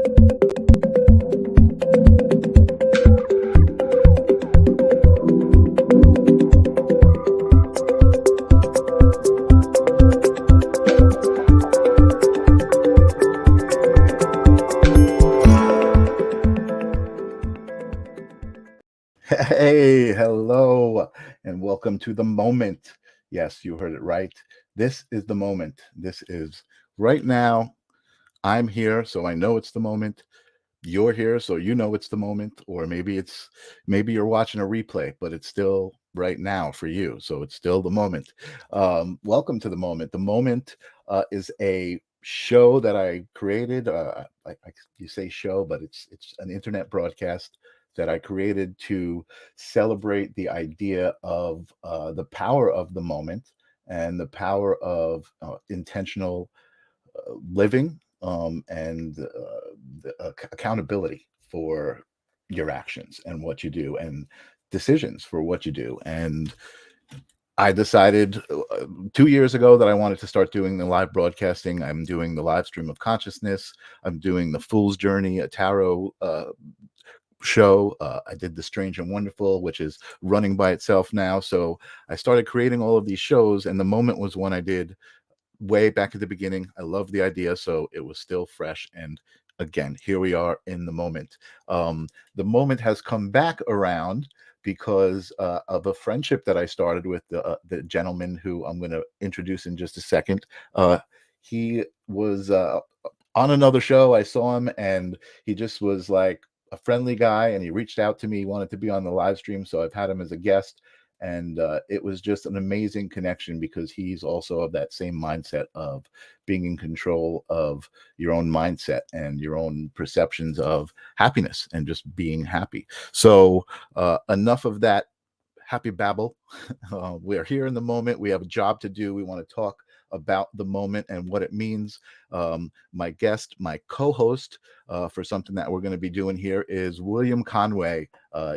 Hey, hello, and welcome to the moment. Yes, you heard it right. This is the moment. This is right now. I'm here, so I know it's the moment. You're here, so you know it's the moment. Or maybe you're watching a replay, but it's still right now for you. So it's still the moment. Welcome to the moment. The moment is a show that I created. You say show, but it's an internet broadcast that I created to celebrate the idea of the power of the moment and the power of intentional living and accountability for your actions and what you do and decisions for what you do. And I decided 2 years ago that I wanted to start doing the live broadcasting. I'm doing the live stream of consciousness. I'm doing the Fool's Journey, a tarot show. I did The Strange and Wonderful, which is running by itself now. So I started creating all of these shows, and the moment was one I did way back at the beginning. I loved the idea, so it was still fresh. And again, here we are in the moment. The moment has come back around because of a friendship that I started with the gentleman who I'm going to introduce in just a second. He was on another show. I saw him, and he just was like a friendly guy, and he reached out to me. He wanted to be on the live stream, so I've had him as a guest. And it was just an amazing connection because he's also of that same mindset of being in control of your own mindset and your own perceptions of happiness and just being happy. So enough of that happy babble. We're here in the moment. We have a job to do. We want to talk about the moment and what it means. My guest, my co-host for something that we're going to be doing here is William Conway.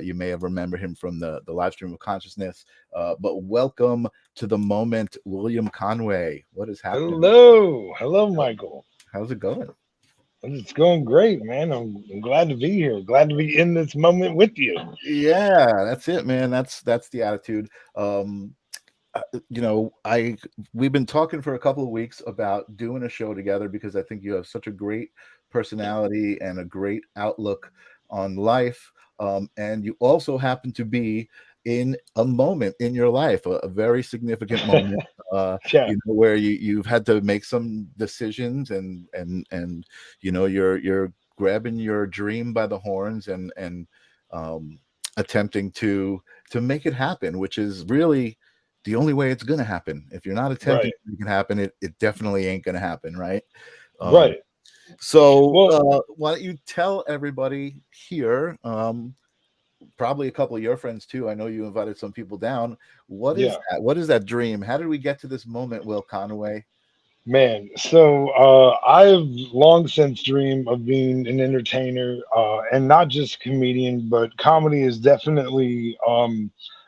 You may have remembered him from the live stream of consciousness, but welcome to the moment, William Conway. What is happening? Hello, Michael. How's it going? It's going great, man. I'm glad to be here. Glad to be in this moment with you. Yeah, that's it, man. That's the attitude. We've been talking for a couple of weeks about doing a show together because I think you have such a great personality and a great outlook on life. And you also happen to be in a moment in your life, a very significant moment, Yeah. where you've had to make some decisions and you're grabbing your dream by the horns and attempting to make it happen, which is really the only way it's going to happen. If you're not attempting to make it happen, it definitely ain't going to happen, right? Right. So Well, why don't you tell everybody here, probably a couple of your friends too. I know you invited some people down. What is yeah, that? What is that dream? How did we get to this moment, Will Conway? man. So I've long since dreamed of being an entertainer, and not just a comedian, but comedy is definitely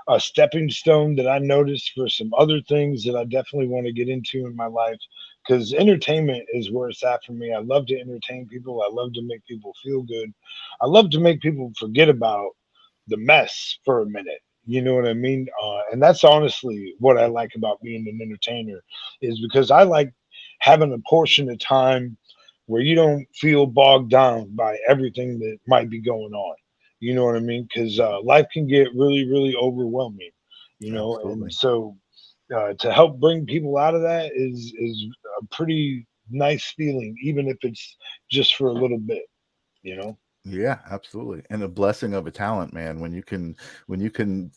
a stepping stone that I noticed for some other things that I definitely want to get into in my life. Because entertainment is where it's at for me. I love to entertain people. I love to make people feel good. I love to make people forget about the mess for a minute. You know what I mean? And that's honestly what I like about being an entertainer, is because I like having a portion of time where you don't feel bogged down by everything that might be going on. You know what I mean? Because life can get really, really overwhelming. And Absolutely. so to help bring people out of that is a pretty nice feeling, even if it's just for a little bit. You know? Yeah, absolutely. And a blessing of a talent, man, when you can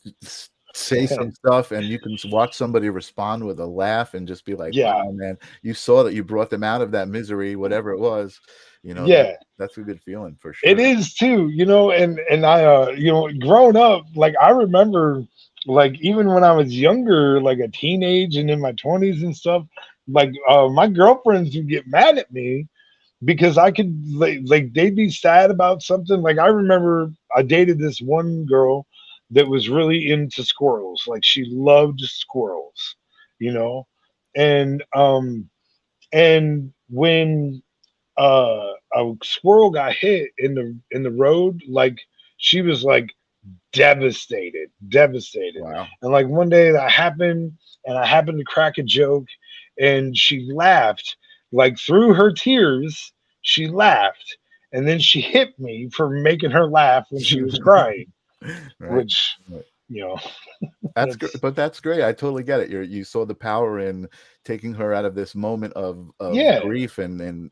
say some stuff and you can watch somebody respond with a laugh and just be like, Yeah, wow, man, you saw that you brought them out of that misery, whatever it was, yeah. that's a good feeling for It sure. is too, and I, growing up, like I remember, like even when I was younger, like a teenage and in my 20s and stuff, like my girlfriends would get mad at me because I could like they'd be sad about something. Like I remember I dated this one girl that was really into squirrels. Like she loved squirrels, you know, and and when a squirrel got hit in the road. Like she was like devastated. Wow. And like one day that happened, and I happened to crack a joke, and she laughed like through her tears. She laughed, and then she hit me for making her laugh when she was crying, Right. which Right. you know That's good, that's but that's great. I totally get it. You saw the power in taking her out of this moment of yeah. grief and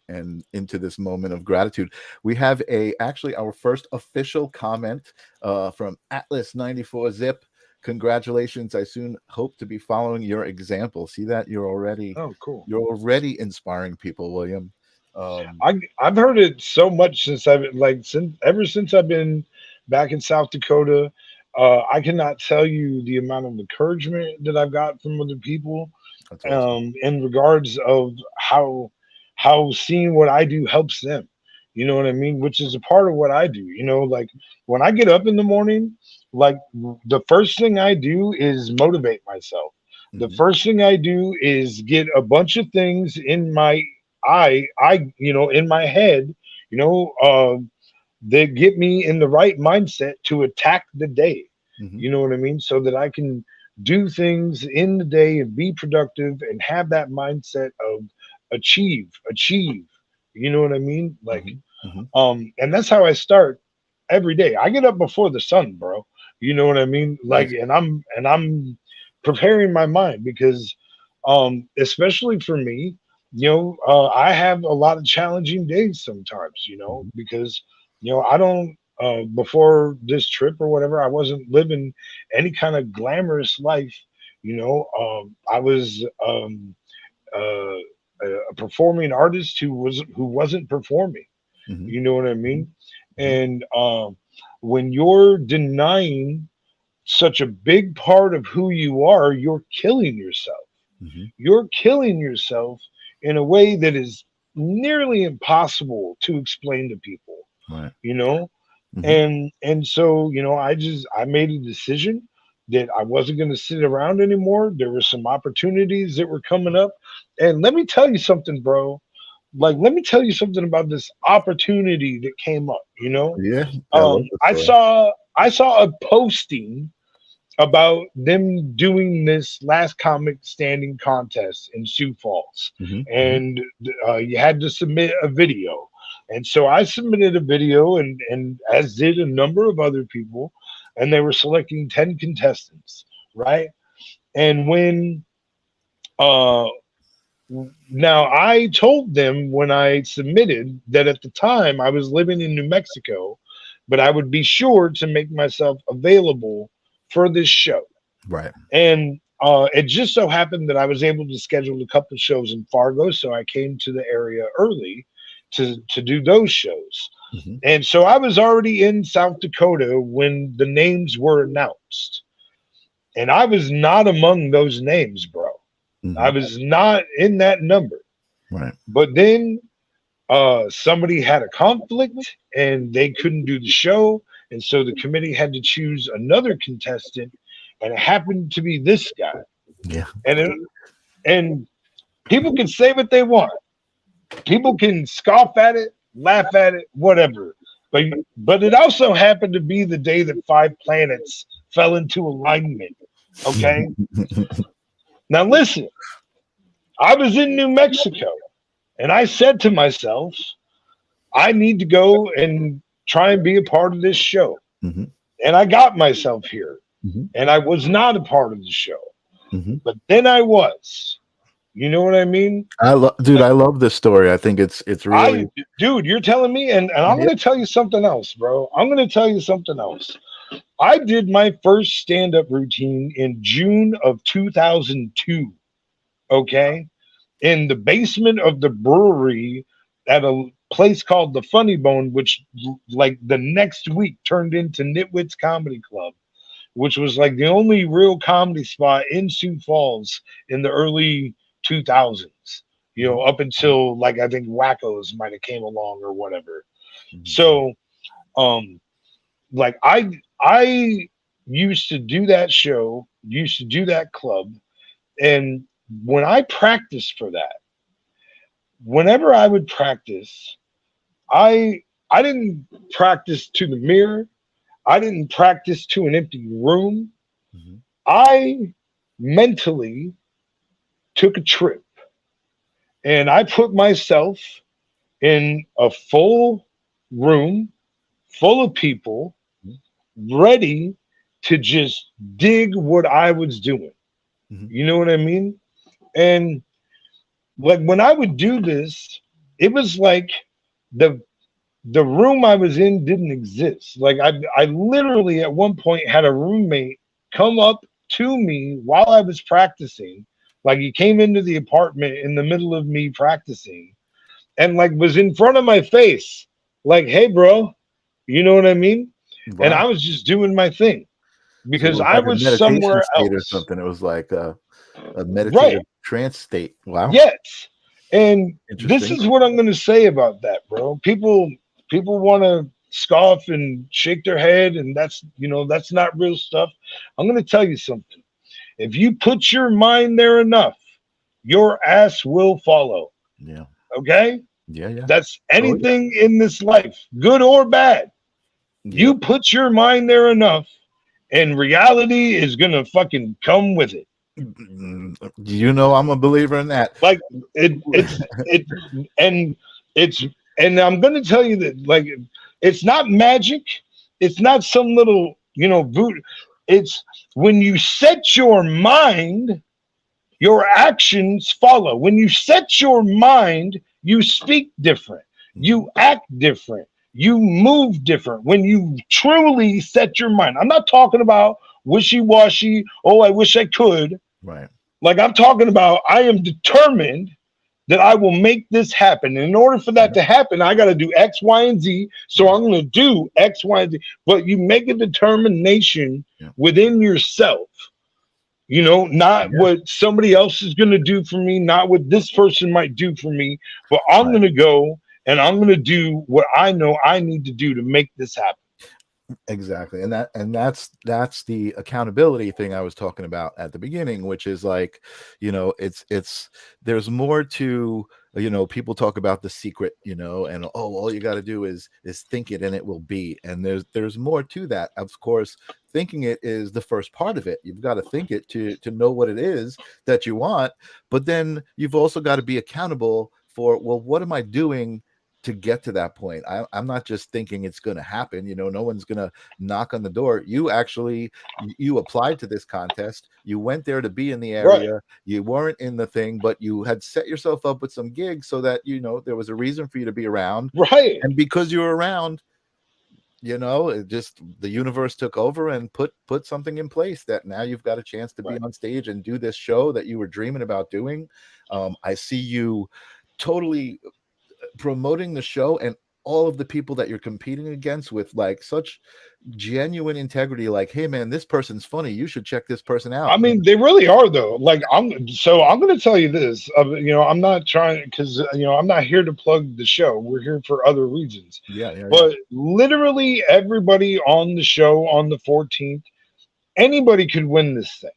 into this moment of gratitude. We have actually our first official comment from Atlas 94 Zip. Congratulations. I soon hope to be following your example. See that Oh, cool. you're already inspiring people, William. Um, I've heard it so much since ever since I've been back in South Dakota. I cannot tell you the amount of encouragement that I've got from other people, that's awesome. in regards of how seeing what I do helps them. You know what I mean? Which is a part of what I do. You know, like when I get up in the morning, like the first thing I do is motivate myself. The Hmm. first thing I do is get a bunch of things in my in my head, you know, that get me in the right mindset to attack the day. Hmm. You know what I mean? So that I can do things in the day and be productive and have that mindset of achieve. You know what I mean? Like, Hmm. Hmm. and that's how I start every day. I get up before the sun, bro. You know what I mean? Like, Nice. and I'm preparing my mind because, especially for me, I have a lot of challenging days sometimes. Hmm. Because I don't. Before this trip or whatever, I wasn't living any kind of glamorous life. I was uh, a performing artist who wasn't performing. Hmm. You know what I Hmm. mean? Hmm. And when you're denying such a big part of who you are, you're killing yourself. Hmm. You're killing yourself in a way that is nearly impossible to explain to people, Right. you know? Hmm. And so, I made a decision that I wasn't going to sit around anymore. There were some opportunities that were coming up. And let me tell you something, bro. Like, let me tell you something about this opportunity that came up, Yeah, I love the I story. saw I saw a posting about them doing this last comic standing contest in Sioux Falls, Hmm. Hmm. and you had to submit a video. And so I submitted a video, and as did a number of other people, and they were selecting 10 contestants, right? And when uh, now I told them when I submitted that at the time I was living in New Mexico, but I would be sure to make myself available for this show. Right. And it just so happened that I was able to schedule a couple shows in Fargo, so I came to the area early to do those shows. Hmm. And so I was already in South Dakota when the names were announced, and I was not among those names, bro. I Hmm. was not in that number. Right. But then somebody had a conflict and they couldn't do the show, and so the committee had to choose another contestant, and it happened to be this guy. Yeah. And and people can say what they want. People can scoff at it, laugh at it, whatever. But it also happened to be the day that 5 planets fell into alignment. Okay. Now listen, I was in New Mexico and I said to myself, I need to go and try and be a part of this show. Hmm. And I got myself here. Hmm. And I was not a part of the show. Hmm. But then I was. You know what I mean? Dude, I love this story. I think it's really. Dude, you're telling me, and I'm Yeah. going to tell you something else, bro. I'm going to tell you something else. I did my first stand up routine in June of 2002, okay? In the basement of the brewery at a place called the Funny Bone, which, like, the next week turned into Nitwit's Comedy Club, which was like the only real comedy spot in Sioux Falls in the early 2000s. Mhm. Up until like I think Wackos might have came along or whatever. Mhm. So, um, like I used to do that show, used to do that club, and when I practiced for that, whenever I would practice, I didn't practice to the mirror. I didn't practice to an empty room. Mhm. I mentally took a trip and I put myself in a full room full of people Mhm. ready to just dig what I was doing. Mhm. You know what I mean? And like when I would do this, it was like the the room I was in didn't exist. Like I literally at one point had a roommate come up to me while I was practicing. Like he came into the apartment in the middle of me practicing and like was in front of my face. Like, hey bro, you know what I mean? And I Wow. was just doing my thing So it because was I like a was meditation somewhere state or else. something. It was like a Right. meditative trance state. Wow. Yes. And this Interesting. is what I'm going to say about that, bro. People want to scoff and shake their head and that's, that's not real stuff. I'm going to tell you something. If you put your mind there enough, your ass will follow. Yeah. Okay? Yeah. Yeah. That's Oh yeah. anything in this life, good or bad. Yep. You put your mind there enough and reality is going to fucking come with it. You know I'm a believer in that. Like it and it's and I'm gonna tell you that like it's not magic, it's not some little voodoo. It's when you set your mind, your actions follow. When you set your mind, you speak different, Mhm. you act different, you move different. When you truly set your mind, I'm not talking about wishy-washy, oh I wish I could. Right. Like I'm talking about, I am determined that I will make this happen. And in order for that Yep. to happen, I got to do X, Y, and Z. So Yep. I'm going to do X, Y, and Z. But you make a determination Yep. within yourself, not Yeah. what somebody else is going to do for me, not what this person might do for me, but I'm Right. going to go and I'm going to do what I know I need to do to make this happen. Exactly. And that's the accountability thing I was talking about at the beginning, which is like, it's there's more to, people talk about the secret, and all you got to do is think it and it will be. And there's more to that. Of course, thinking it is the first part of it. You've got to think it to know what it is that you want, but then you've also got to be accountable for, well, what am I doing to get to that point? I'm not just thinking it's going to happen. No one's going to knock on the door. You actually, you applied to this contest. You went there to be in the Right, area. You weren't in the thing, but you had set yourself up with some gigs so that there was a reason for you to be around. right, And because you were around, it just, the universe took over and put something in place that now you've got a chance to be right. on stage and do this show that you were dreaming about doing. I see you totally promoting the show and all of the people that you're competing against with like such genuine integrity. Like, hey man, this person's funny, you should check this person I out. mean, they really are though. Like I'm going to tell you this. I'm not trying because I'm not here to plug the show. We're here for other reasons. Yeah, yeah, yeah. But literally everybody on the show on the 14th, anybody could win this thing.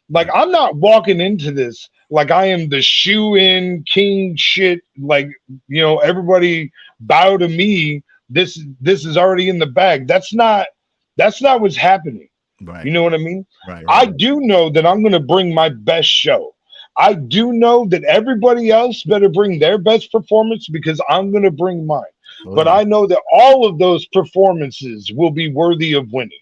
Like Right. I'm not walking into this like I am the shoe in king shit. Like everybody bow to me. This is already in the bag. That's not what's happening. Right. You know what I mean? Right. Right. I Right. do know that I'm going to bring my best show. I do know that everybody else better bring their best performance because I'm going to bring mine. Oh But yeah. I know that all of those performances will be worthy of winning.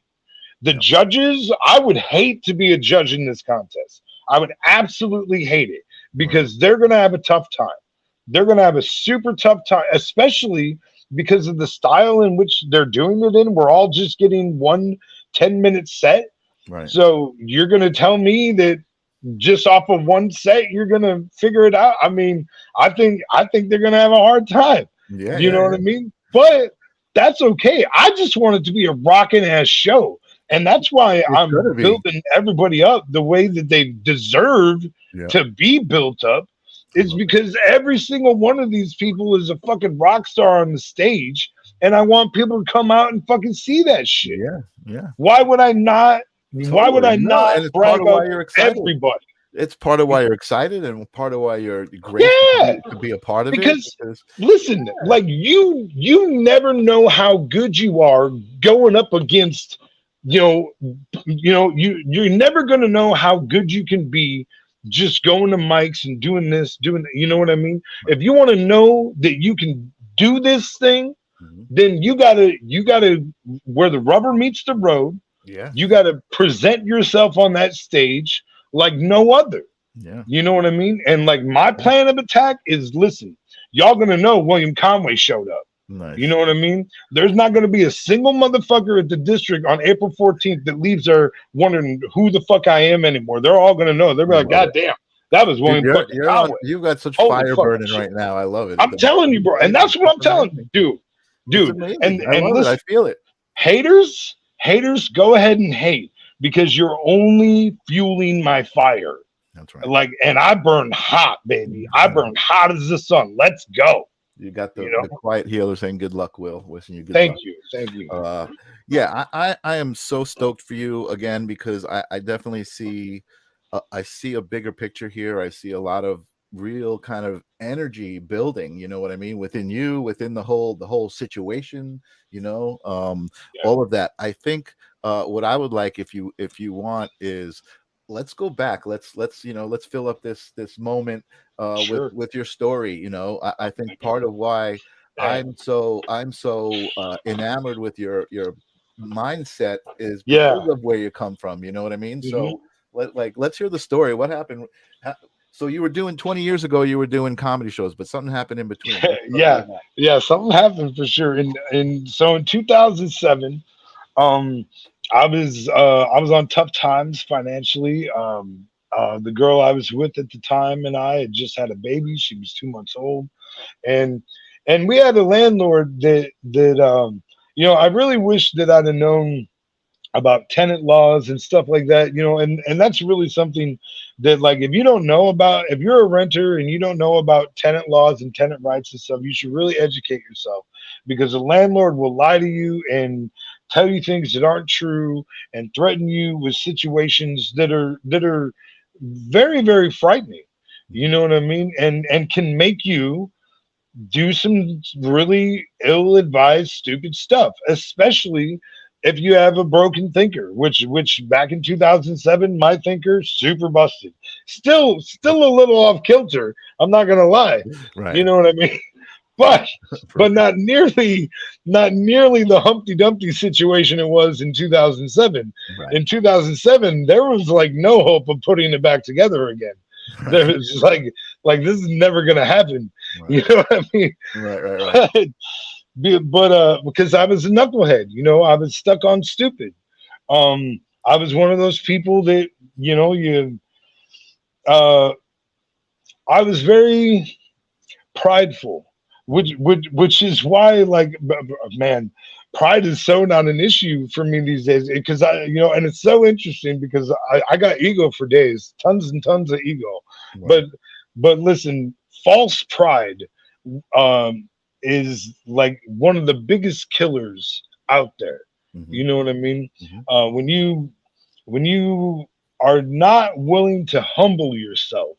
The Yeah. judges, I would hate to be a judge in this contest. I would absolutely hate it Right. because they're going to have a tough time. They're going to have a super tough time, especially because of the style in which they're doing it in. We're all just getting 1 10-minute set. Right. So you're going to tell me that just off of one set, you're going to figure it out. I mean, I think they're going to have a hard time. Yeah. You Yeah. know what Yeah. I mean? But that's okay. I just want it to be a rocking ass show. And that's why It's I'm gonna be. building everybody up the way that they deserve Yeah. to be built up. I Is love it. because every single one of these people is a fucking rock star on the stage. And I want people to come out and fucking see that shit. Yeah. Yeah. Why would I not? Why would Totally. I No, not and it's part brag of why up you're excited. everybody? It's part of why you're excited and part of why you're grateful Yeah, to be a part of it. because Because listen, like you never know how good you are going up against, you know, you're never gonna know how good you can be just going to mics and doing this, doing you know what I mean? If you want to know that you can do this thing, Mhm. then you gotta where the rubber meets the road, Yeah, you gotta present yourself on that stage like no other. yeah, You know what I mean? And like my yeah. plan of attack is listen, y'all gonna know William Conway showed up. You Nice. know what I mean? There's not gonna be a single motherfucker at the district on April 14th that leaves there wondering who the fuck I am anymore. They're all gonna know. They're I like, love God it. damn, that was Dude, William fucking you're on. Conway. You've got such Holy fire fucking burning shit. right now. I love it. I'm telling you, bro. And Amazing. that's what It's I'm telling amazing. you, It's dude. amazing. And I love it. I listen, feel it. haters, go ahead and hate because you're only fueling my fire. That's right. Like, and I burn hot, baby. I burn hot as the sun. Let's go. You got You the know. quiet healer saying good luck, Will. Wishing you good Thank luck. you. Thank you. Yeah, I am so stoked for you again because I definitely see I see a bigger picture here. I see a lot of real kind of energy building, you know what I mean, within you, within the whole situation, Yeah. all of that. I think what I would like if you want is let's go back. Let's fill up this moment Sure. with your story. I think Mhm. part of why Yeah. I'm so enamored with your mindset is Yeah. because of where you come from. You know what I mean? Hmm. So let's hear the story. What happened? So you were doing 20 years ago. You were doing comedy shows, but something happened in between. Let's Yeah. hear that. Yeah. Something happened for sure. And so in 2007, um, I was on tough times financially. The girl I was with at the time and I had just had a baby. She was 2 months old, and we had a landlord that I really wish that I'd have known about tenant laws and stuff like that, and that's really something that, like, if you're a renter and you don't know about tenant laws and tenant rights and stuff, you should really educate yourself, because the landlord will lie to you and tell you things that aren't true and threaten you with situations that are very, very frightening. You Mhm. know what I mean? And can make you do some really ill-advised, stupid stuff, especially if you have a broken thinker, which back in 2007, my thinker super busted, still a little off kilter. I'm not gonna lie, you Right, know what I mean. But right, not nearly the Humpty Dumpty situation it was in 2007. right, In 2007, there was like no hope of putting it back together again. There right, was like this is never gonna happen. You right, know what I mean? right, right, right. But because I was a knucklehead, I was stuck on stupid. I was one of those people that you uh I was very prideful, which is why, like, man, pride is so not an issue for me these days, because and it's so interesting because I got ego for days, tons and tons of ego, Right. but listen, false pride is like one of the biggest killers out there. Hmm. You know what I mean? Hmm. When you are not willing to humble yourself,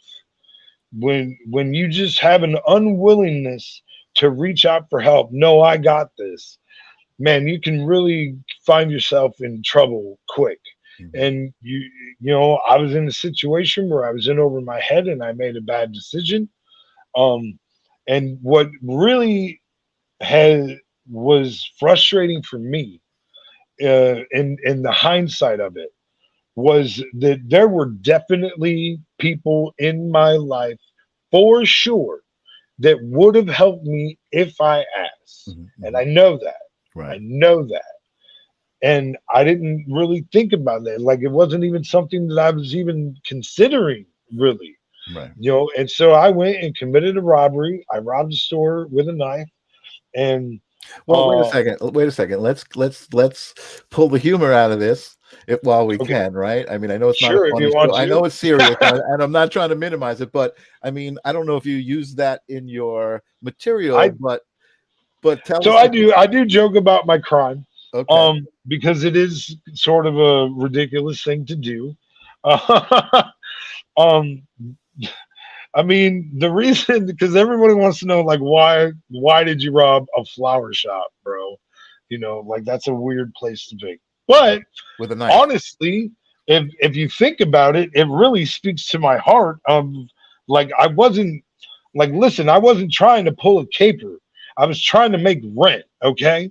when you just have an unwillingness to reach out for help, no, I got this, man, you can really find yourself in trouble quick. Hmm. And I was in a situation where I was in over my head and I made a bad decision. Um, and what really had was frustrating for me, in the hindsight of it, was that there were definitely people in my life for sure that would have helped me if I asked. Hmm. And Hmm. I know that. I Right. know that. And I didn't really think about that. Like, it wasn't even something that I was even considering, really. Right. And so I went and committed a robbery. I robbed a store with a knife. And Well, wait a uh second. Wait a second. Let's pull the humor out of this if while we okay, can, right? I mean, I know it's not a sure, if funny you show. want I to. know it's serious, and I'm not trying to minimize it, but I mean, I don't know if you use that in your material, I but tell So us. I do joke about my crime, Okay. because it is sort of a ridiculous thing to do. Uh, Um, I mean, the reason because everybody wants to know like why did you rob a flower shop, bro? You know, like that's a weird place to be. But With a knife. honestly, if you think about it, it really speaks to my heart of like I wasn't like listen, I wasn't trying to pull a caper. I was trying to make rent, okay?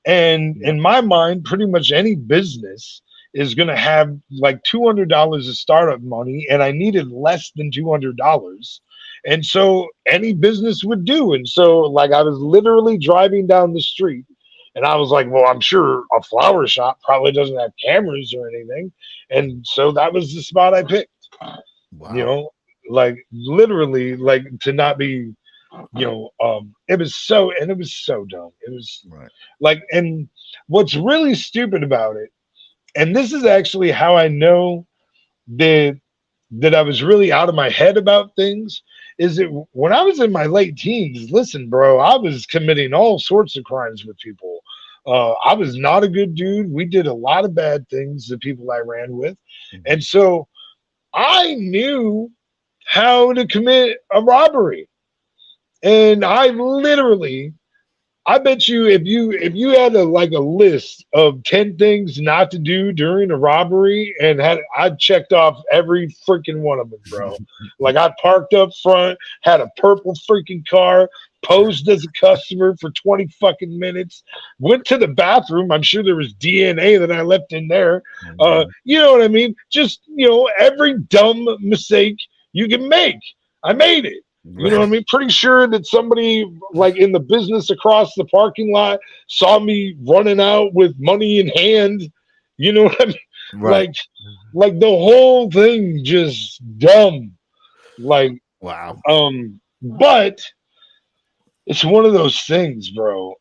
And Yeah. in my mind, pretty much any business is going to have like $200 of startup money, and I needed less than $200. And so any business would do. And so, like, I was literally driving down the street and I was like, well, I'm sure a flower shop probably doesn't have cameras or anything. And so that was the spot I picked, you Wow. know, like literally, like to not be, it was so, and it was so dumb. It was Right. like, and what's really stupid about it, and this is actually how I know that I was really out of my head about things, is that when I was in my late teens, listen, bro, I was committing all sorts of crimes with people. I was not a good dude. We did a lot of bad things, the people I ran with. Mhm. And so I knew how to commit a robbery. And I literally I bet you if you had a list of 10 things not to do during a robbery and had I checked off every freaking one of them, bro. Like I parked up front, had a purple freaking car, posed as a customer for 20 fucking minutes, went to the bathroom. I'm sure there was DNA that I left in there. Mhm. You know what I mean? Just, every dumb mistake you can make. I made it. You know what I Right. mean? Pretty sure that somebody like in the business across the parking lot saw me running out with money in hand. You know what I mean? Right. Like, like the whole thing just dumb. Like, Wow. but it's one of those things, bro.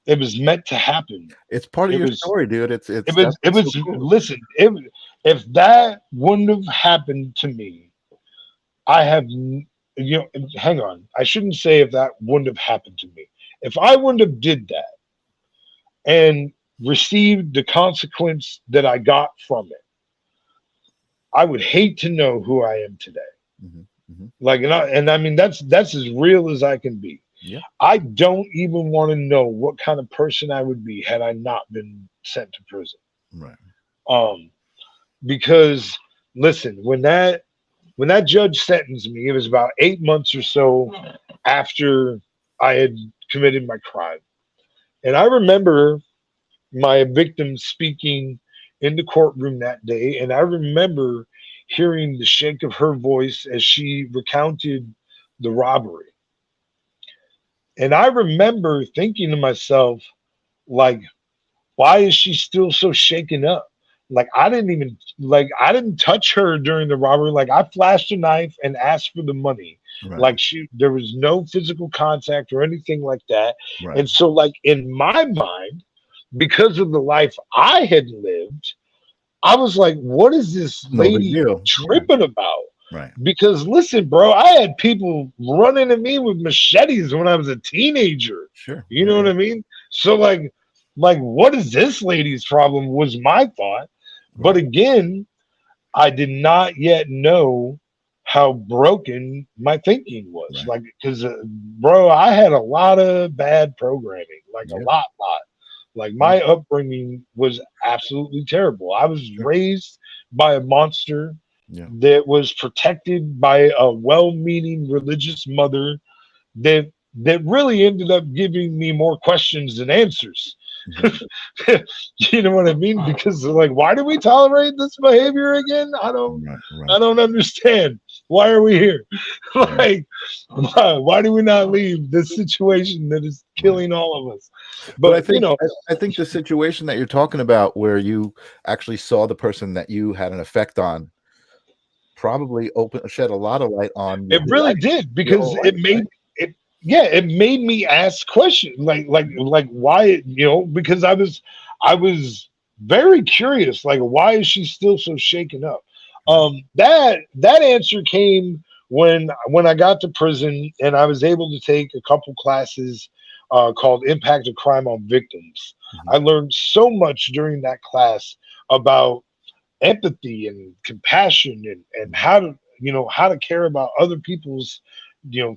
It was meant to happen. It's part of It your was. story, dude. It That's was. It so was. cool. Listen. If that wouldn't have happened to me, I have, hang on. I shouldn't say if that wouldn't have happened to me. If I wouldn't have did that and received the consequence that I got from it, I would hate to know who I am today. Mhm. Mhm. Like, and I mean that's as real as I can be. Yeah. I don't even want to know what kind of person I would be had I not been sent to prison. Right. Um, because listen, when that judge sentenced me, it was about 8 months or so after I had committed my crime. And I remember my victim speaking in the courtroom that day. And I remember hearing the shake of her voice as she recounted the robbery. And I remember thinking to myself, like, why is she still so shaken up? Like I didn't touch her during the robbery. Like I flashed a knife and asked for the money. Right. Like there was no physical contact or anything like that. Right. And so like in my mind, because of the life I had lived, I was like, what is this No big lady deal. Yeah. tripping about? Right. Because listen, bro, I had people running at me with machetes when I was a teenager. Sure. You Yeah. know what I mean? So like what is this lady's problem was my thought. But Right. again, I did not yet know how broken my thinking was. Right. Like, because, bro, I had a lot of bad programming, like a Yeah. lot. Like, Yeah. my upbringing was absolutely terrible. I was Sure. raised by a monster Yeah. that was protected by a well meaning religious mother that really ended up giving me more questions than answers. Mhm. You know what I mean? Because like, why do we tolerate this behavior again? Right. I Right. don't understand. Why are we here? Right. Like, why do we not leave this situation that is Right. killing all of us? But I But think I think the situation that you're talking about, where you actually saw the person that you had an effect on, probably shed a lot of light on it really did your because whole life, right? it yeah, it made me ask questions like why, because I was very curious, like why is she still so shaken up? Right. That answer came when I got to prison and I was able to take a couple classes called Impact of Crime on Victims. Mhm. I learned so much during that class about empathy and compassion and how to, how to care about other people's,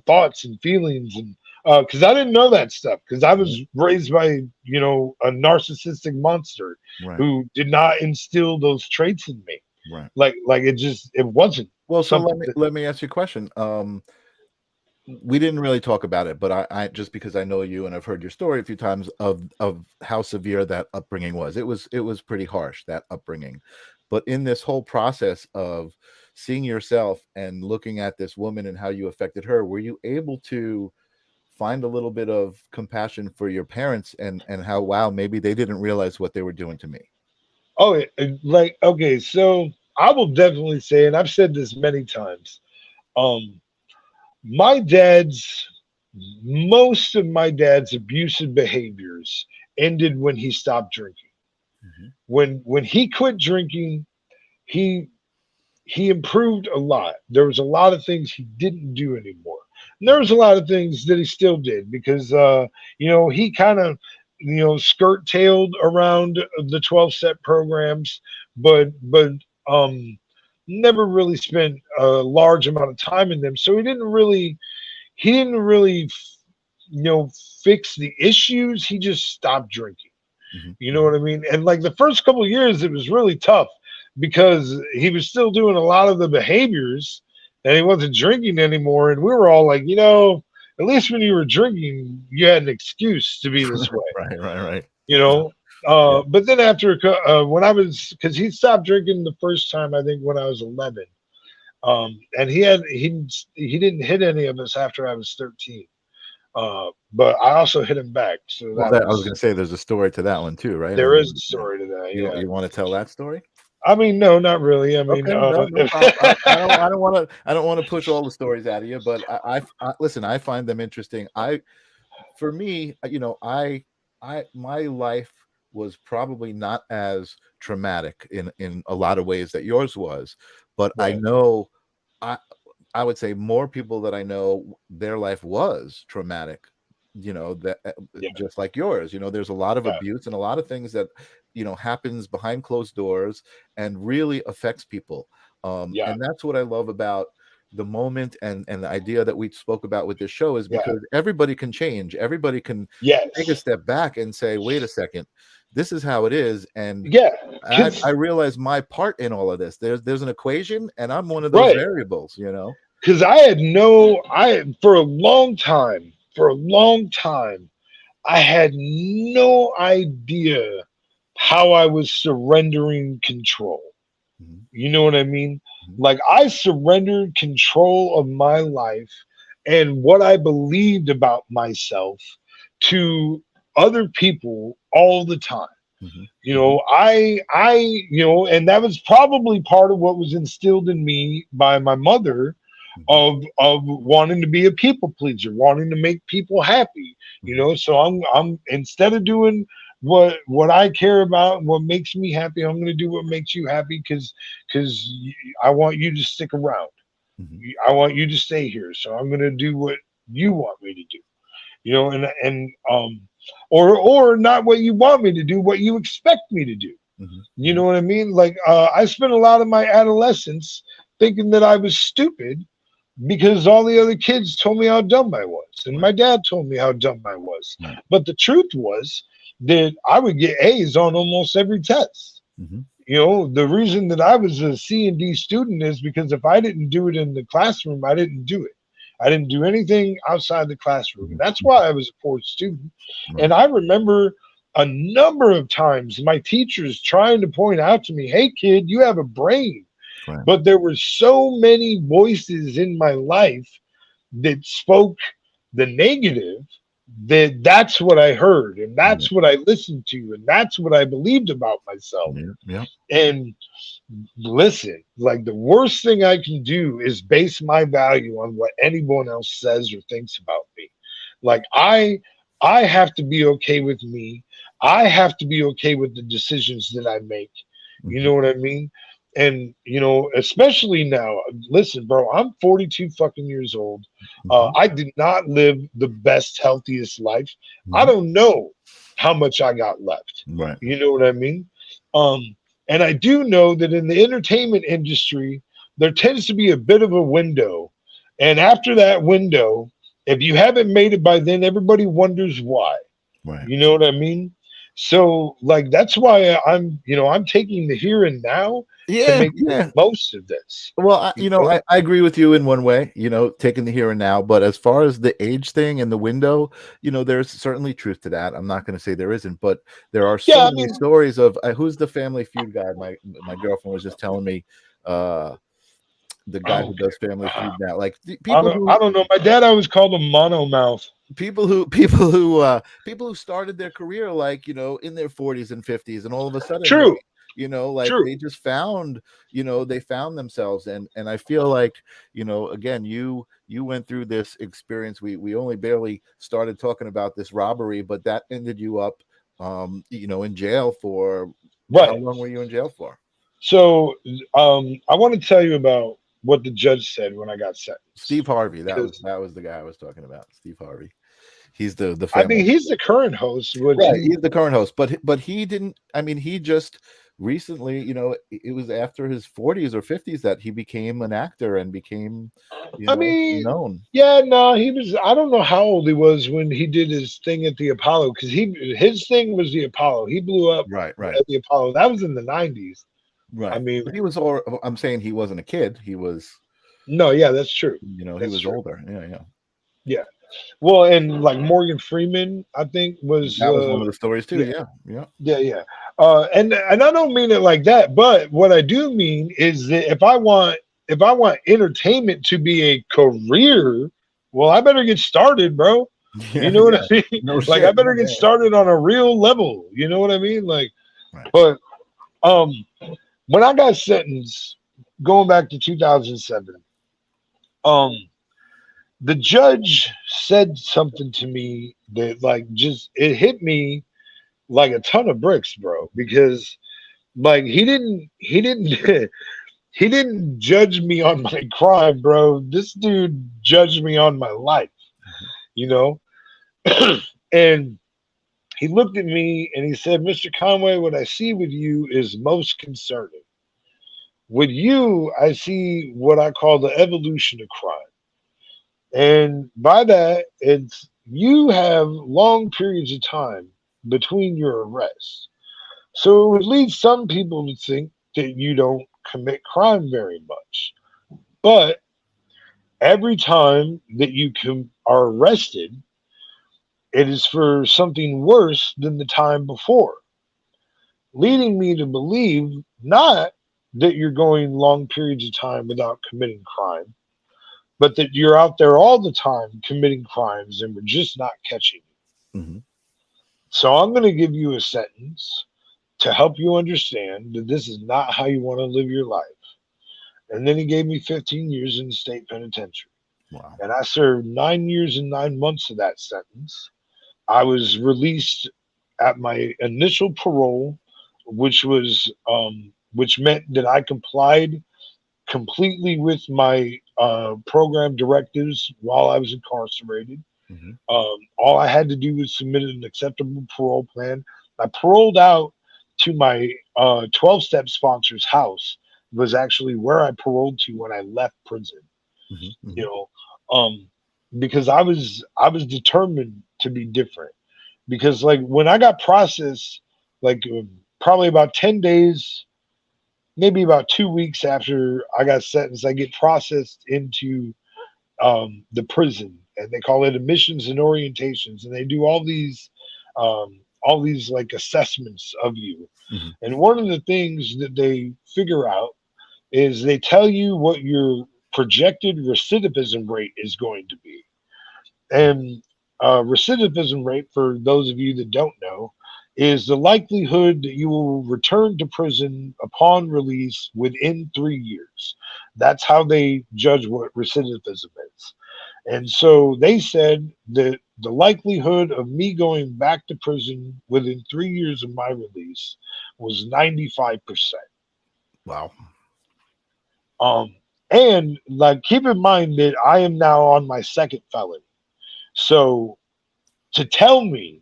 thoughts and feelings. And because I didn't know that stuff, because I was raised by, a narcissistic monster Right. who did not instill those traits in me. Right. Like it wasn't. Well, so something let me ask you a question. We didn't really talk about it, but I just because I know you and I've heard your story a few times of how severe that upbringing was. It was pretty harsh, that upbringing. But in this whole process of seeing yourself and looking at this woman and how you affected her, were you able to find a little bit of compassion for your parents and how, wow, maybe they didn't realize what they were doing to me? Oh, like, okay, so I will definitely say, and I've said this many times, um, my dad's most of my dad's abusive behaviors ended when he stopped drinking. Mhm. When he quit drinking, he he improved a lot. There was a lot of things he didn't do anymore. And there was a lot of things that he still did because he kind of skirt tailed around the 12 step programs, but um never really spent a large amount of time in them. So he didn't really you know fix the issues. He just stopped drinking. Mhm. You know what I mean? And like the first couple of years, it was really tough because he was still doing a lot of the behaviors and he wasn't drinking anymore. And we were all like, at least when you were drinking, you had an excuse to be this way, Right, right, right. you know? Yeah. But then when I was, because he stopped drinking the first time, I think when I was 11. And he didn't hit any of us after I was 13. But I also hit him back. So Well, that that I was was, going to say there's a story to that one too, right? I there is mean, a story to that. you Yeah. you want to tell that story? I mean, no, not really. I mean, Okay, no problem. I don't want to push all the stories out of you, but listen. I find them interesting. For me, my life was probably not as traumatic in a lot of ways that yours was, but I right. know I I would say more people that I know, their life was traumatic, that Yeah, just like yours. There's a lot of yeah, abuse and a lot of things that, happens behind closed doors and really affects people. yeah, And that's what I love about the moment and the idea that we spoke about with this show is yeah. because everybody can change. Everybody can take a Yes. step back and say, wait a second, this is how it is. And Yeah. I Cause realize my part in all of this. There's an equation, and I'm one of those right. variables. Cause for a long time, I had no idea how I was surrendering control. Mhm, You know what I mean? mhm, Like I surrendered control of my life and what I believed about myself to other people all the time. mhm, You mhm, know, and that was probably part of what was instilled in me by my mother mhm, of wanting to be a people pleaser, wanting to make people happy. mhm, So I'm instead of doing what I care about, what makes me happy, I'm going to do what makes you happy because I want you to stick around. mhm, I want you to stay here. So I'm going to do what you want me to do. And or not what you want me to do, what you expect me to do. mhm, You know mhm, what I mean? Like I spent a lot of my adolescence thinking that I was stupid because all the other kids told me how dumb I was, and right, my dad told me how dumb I was. right, But the truth was that I would get A's on almost every test. mhm, The reason that I was a C and D student is because if I didn't do it in the classroom, I didn't do it. I didn't do anything outside the classroom. And mhm, that's mhm, why I was a poor student. right, And I remember a number of times my teachers trying to point out to me, hey, kid, you have a brain. right, But there were so many voices in my life that spoke the negative that's what I heard and yeah, that's what I listened to and that's what I believed about myself. yeah, yeah, And listen, like the worst thing I can do is base my value on what anyone else says or thinks about me. Like I have to be okay with me. I have to be okay with the decisions that I make. You mhm, know what I mean? And especially now, listen, bro, I'm 42 fucking years old. mhm, I did not live the best, healthiest life. I mhm, don't know how much I got left. right, You know what I mean? Um, And I do know that in the entertainment industry, there tends to be a bit of a window. And after that window, if you haven't made it by then, everybody wonders why. Right. You know what I mean? So, like, that's why I'm taking the here and now to Yeah, make the yeah. most of this. Well, You know? I agree with you in one way, taking the here and now. But as far as the age thing and the window, there's certainly truth to that. I'm not going to say there isn't, but there are so Yeah, I many mean, stories of who's the Family Feud guy. My girlfriend was just telling me, the guy oh, who does Family Feud now, like I don't know. My dad always called him mono mouth. people who started their career like in their 40s and 50s, and all of a sudden True, like true. they just found they found themselves. And I feel like again, you went through this experience. We only barely started talking about this robbery, but that ended you up in jail for how Right. long were you in jail for? So, I want to tell you about what the judge said when I got sentenced. Steve Harvey, that was Because the guy I was talking about. Steve Harvey. He's the I family. mean, he's the current host, which Right, he's the current host, but he didn't. I mean, he just recently, it was after his 40s or 50s that he became an actor and became, I mean, known. yeah, no, he was. I don't know how old he was when he did his thing at the Apollo, because his thing was the Apollo. He blew up Right, right, at the Apollo. That was in the '90s. I right. mean, But he was all. I'm saying he wasn't a kid. He was, no, yeah, that's true. he That's was true. older. Yeah, yeah. Yeah. Well, and like Morgan Freeman, I think was That was one of the stories too. yeah, Yeah, yeah. yeah, yeah. And I don't mean it like that, but what I do mean is that if I want entertainment to be a career, well, I better get started, bro. You Yeah, know what I yeah. mean? No Like I shit. better No, get yeah. started on a real level. You know what I mean? Like, Right. but um, when I got sentenced, going back to 2007, um, the judge said something to me that like just it hit me like a ton of bricks, bro, because like he didn't he didn't judge me on my crime, bro. This dude judged me on my life, Mhm. you know? And he looked at me and he said, Mr. Conway, what I see with you is most concerning. With you, I see what I call the evolution of crime. And by that, it's you have long periods of time between your arrests. So it would lead some people to think that you don't commit crime very much. But every time that are arrested, it is for something worse than the time before, leading me to believe not that you're going long periods of time without committing crime, but that you're out there all the time committing crimes and we're just not catching you. Mhm. So I'm going to give you a sentence to help you understand that this is not how you want to live your life. And then he gave me 15 years in the state penitentiary. Wow. And I served 9 years and 9 months of that sentence. I was released at my initial parole, which meant that I complied completely with my program directives while I was incarcerated. Hmm. All I had to do was submit an acceptable parole plan. I paroled out to my 12-step sponsor's house. It was actually where I paroled to when I left prison. Hmm. You Hmm. know, because I was determined to be different. Because like when I got processed, like probably about 10 days, maybe about 2 weeks after I got sentenced, I get processed into the prison, and they call it admissions and orientations, and they do all these like assessments of you. Hmm. And one of the things that they figure out is they tell you what your projected recidivism rate is going to be. And recidivism rate, for those of you that don't know, is the likelihood that you will return to prison upon release within 3 years. That's how they judge what recidivism is. And so they said that the likelihood of me going back to prison within 3 years of my release was 95%. Wow. Um, and like, keep in mind that I am now on my second felony. So to tell me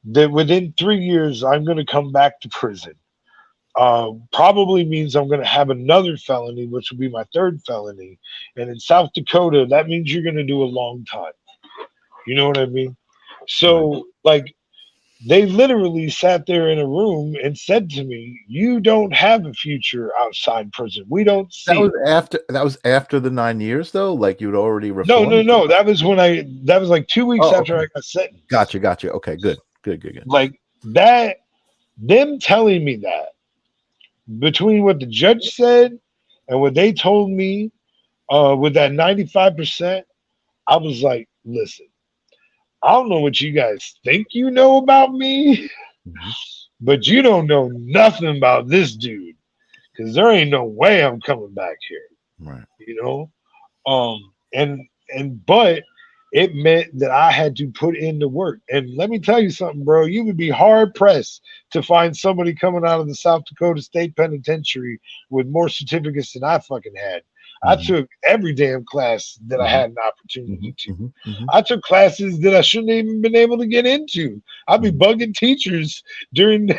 that within 3 years I'm going to come back to prison, probably means I'm going to have another felony, which will be my third felony. And in South Dakota, that means you're going to do a long time. You know what I mean? Right. So, like, they literally sat there in a room and said to me, "You don't have a future outside prison. We don't That see was it." after the 9 years, though. Like you'd already No, no, reformed. no. That was that was like 2 weeks Oh, after okay. I got sentenced. Gotcha. Okay, good. Like that, them telling me that between what the judge said and what they told me, with that 95%, I was like, listen, I don't know what you guys think you know about me, Mhm. but you don't know nothing about this dude. Because there ain't no way I'm coming back here, Right. you know? But it meant that I had to put in the work. And let me tell you something, bro. You would be hard pressed to find somebody coming out of the South Dakota State Penitentiary with more certificates than I fucking had. I Mhm. took every damn class that I Mhm. had an opportunity to. Mhm. I took classes that I shouldn't even been able to get into. I'd be Mhm. bugging teachers during,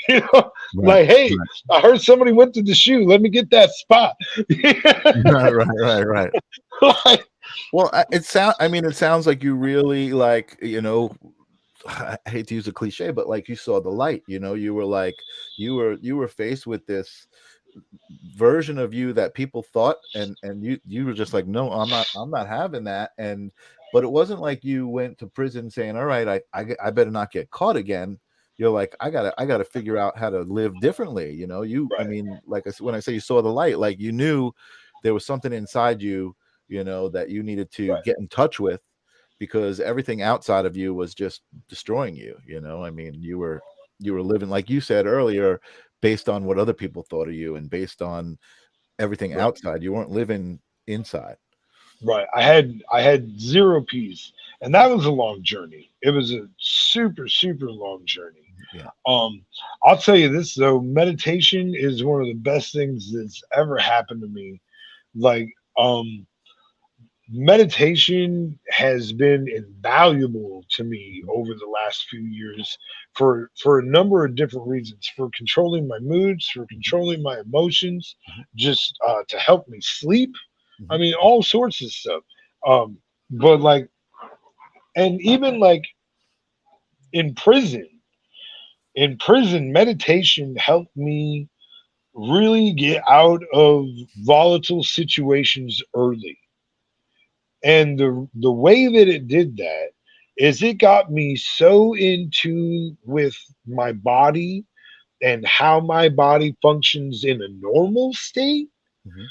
you know, Right. like, hey, Right. I heard somebody went to the shoe. Let me get that spot. Right. Like, Well, it sounds like you really like, I hate to use a cliche, but like you saw the light, you were like, you were faced with this version of you that people thought, and you were just like, no, I'm not having that. But it wasn't like you went to prison saying, all right, I better not get caught again. You're like, I gotta figure out how to live differently. I right, mean, like when I say you saw the light, like you knew there was something inside you, that you needed to right. get in touch with, because everything outside of you was just destroying you. I mean, you were living, like you said earlier, based on what other people thought of you and based on everything Right. outside. You weren't living inside. Right. I had zero peace. And that was a long journey. It was a super, super long journey. Yeah. Um, I'll tell you this though, meditation is one of the best things that's ever happened to me. Like, um, meditation has been invaluable to me over the last few years for a number of different reasons, for controlling my moods, for Mhm, controlling my emotions, mhm, just to help me sleep. I mhm, mean, all sorts of stuff. um but like, and even like in prison meditation helped me really get out of volatile situations early. And the way that it did that is it got me so in tune with my body and how my body functions in a normal state mhm,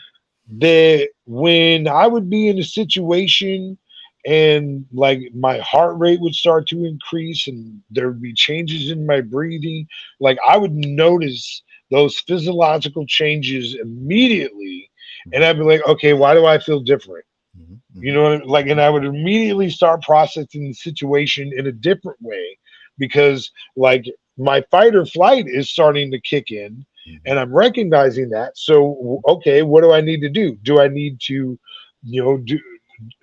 that when I would be in a situation and like my heart rate would start to increase and there would be changes in my breathing, like I would notice those physiological changes immediately. And mhm, I'd be like, okay, why do I feel different? mhm, You mhm, know what I mean? Like, and I would immediately start processing the situation in a different way because, like, my fight or flight is starting to kick in, mhm, and I'm recognizing that. So, okay, what do I need to do? Do I need to, you know,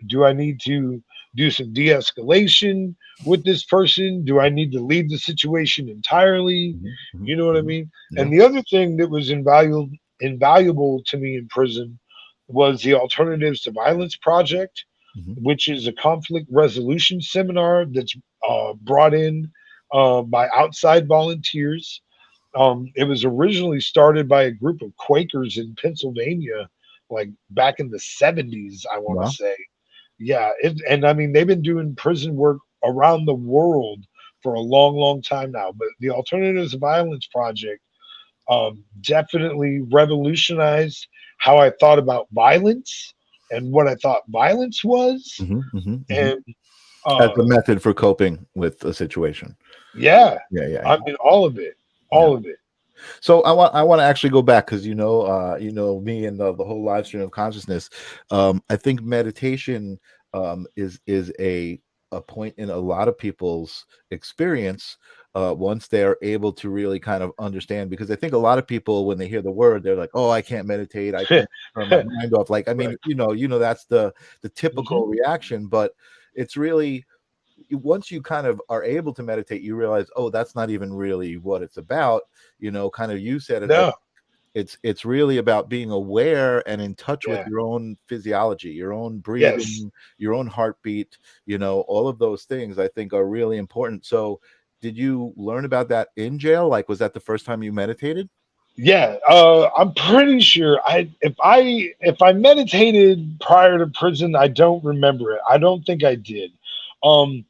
do I need to do some de-escalation with this person? Do I need to leave the situation entirely? mhm, mhm, You know what I mhm. mean? Yeah. And the other thing that was invaluable to me in prison was the Alternatives to Violence Project, Mhm, which is a conflict resolution seminar that's brought in by outside volunteers. It was originally started by a group of Quakers in Pennsylvania, like back in the 70s, I want to well, say. Yeah. And I mean, they've been doing prison work around the world for a long, long time now. But the Alternatives to Violence Project definitely revolutionized how I thought about violence and what I thought violence was. mhm. And As uh, a method for coping with a situation. yeah, Yeah. I mean, all of it, Yeah. all of it. So I want to actually go back, because me and the whole live stream of consciousness. I think meditation is a point in a lot of people's experience, once they're able to really kind of understand. Because I think a lot of people, when they hear the word, they're like, oh, I can't meditate, I can't turn my mind off. Like, I mean, Right. that's the Hmm. typical reaction, but it's really, once you kind of are able to meditate, you realize, oh, that's not even really what it's about. Kind of, you said it, No. it's really about being aware and in touch with Yeah. your own physiology, your own Yes. breathing, your own heartbeat. All of those things I think are really important. So did you learn about that in jail? Like, was that the first time you meditated? Yeah, I'm pretty sure if I meditated prior to prison, I don't remember it. I don't think I did. Um,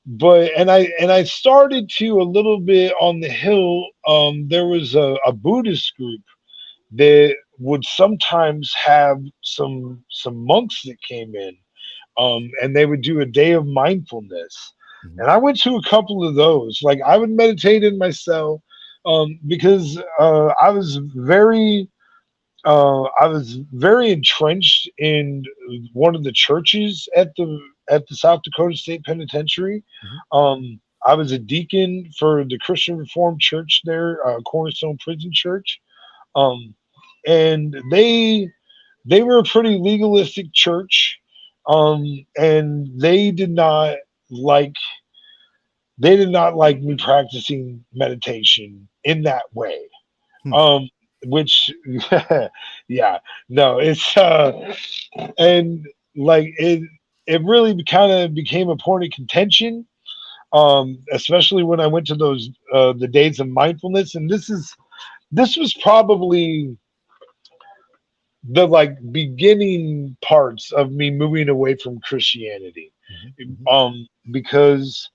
but and I started to a little bit on the hill. There was a Buddhist group that would sometimes have some monks that came in, and they would do a day of mindfulness. Mhm. And I went to a couple of those. Like I would meditate in my cell, because I was very entrenched in one of the churches at the South Dakota State Penitentiary. Mhm. I was a deacon for the Christian Reformed Church there, Cornerstone Prison Church, um, and they were a pretty legalistic church, and like they did not like me practicing meditation in that way. Hmm. Which yeah, no, it's and like it really kind of became a point of contention, especially when I went to those the days of mindfulness, and this was probably the like beginning parts of me moving away from Christianity, Mhm. Mhm. because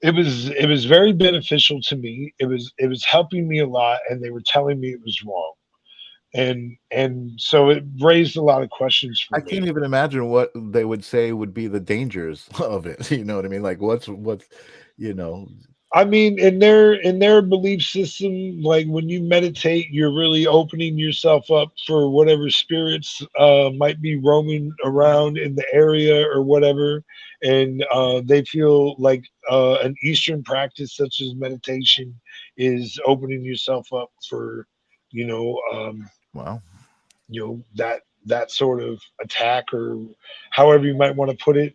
it was very beneficial to me. It was helping me a lot, and they were telling me it was wrong, and so it raised a lot of questions for I can't me. even imagine what they would say would be the dangers of it. You know what I mean? Like, what's you know I mean, in their belief system, like when you meditate, you're really opening yourself up for whatever spirits might be roaming around in the area or whatever, and they feel like an Eastern practice such as meditation is opening yourself up for, you know, um, Wow. that sort of attack, or however you might want to put it.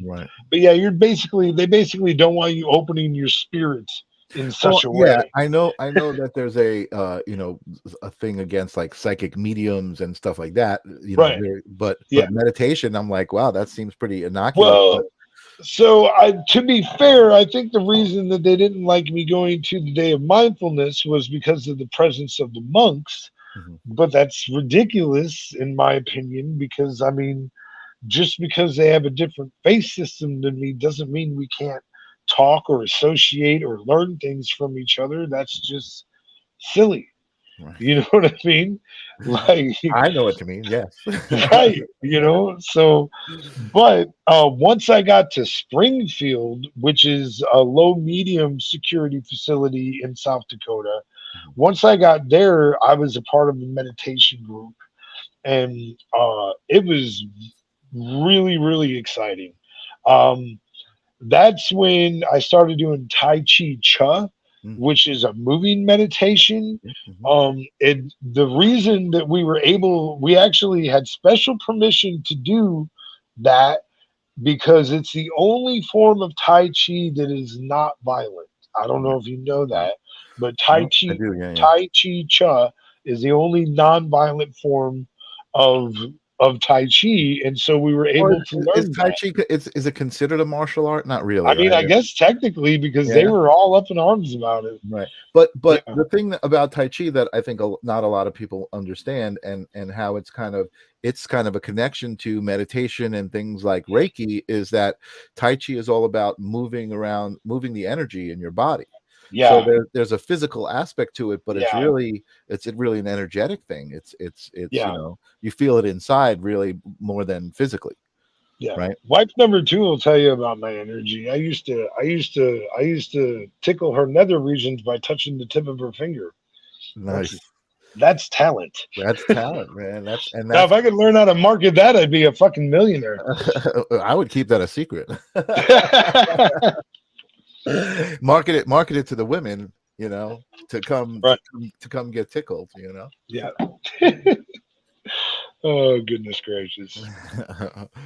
Right. But yeah, they basically don't want you opening your spirit in Well, such a yeah, way. I know that there's a thing against like psychic mediums and stuff like that, Right. but Yeah. meditation, I'm like, wow, that seems pretty innocuous. But Well, so to be fair, I think the reason that they didn't like me going to the day of mindfulness was because of the presence of the monks. Mhm. But that's ridiculous in my opinion, because I mean, just because they have a different faith system than me doesn't mean we can't talk or associate or learn things from each other. That's just silly. Right. You know what I mean? Like, I know what you mean. Yes. right, so, but once I got to Springfield, which is a low medium security facility in South Dakota, Mhm. once I got there, I was a part of a meditation group, and it was really, really exciting. Um, that's when I started doing Tai Chi Cha, Mm. which is a moving meditation. Mhm. The reason that we actually had special permission to do that, because it's the only form of Tai Chi that is not violent. I don't know if you know that, but No, I do. Yeah, yeah. Tai Chi Cha is the only non-violent form of of Tai Chi, and so we were Or able to is learn Tai that. Chi, is it considered a martial art? Not I really, mean, right? I guess technically, because they Yeah. were all up in arms about it. Right. But Yeah, the thing about Tai Chi that I think not a lot of people understand, and how it's kind of a connection to meditation and things like Reiki, is that Tai Chi is all about moving around, moving the energy in your body. So yeah, there's a physical aspect to it, but yeah, it's really an energetic thing. It's yeah, you feel it inside really more than physically, yeah. right? Wife number two will tell you about my energy. I used to tickle her nether regions by touching the tip of her finger. That's Nice. that's talent. That's talent, man. Now, if I could learn how to market that, I'd be a fucking millionaire. I would keep that a secret. Market it to the women, to come Right. to come get tickled. Yeah. Oh goodness gracious.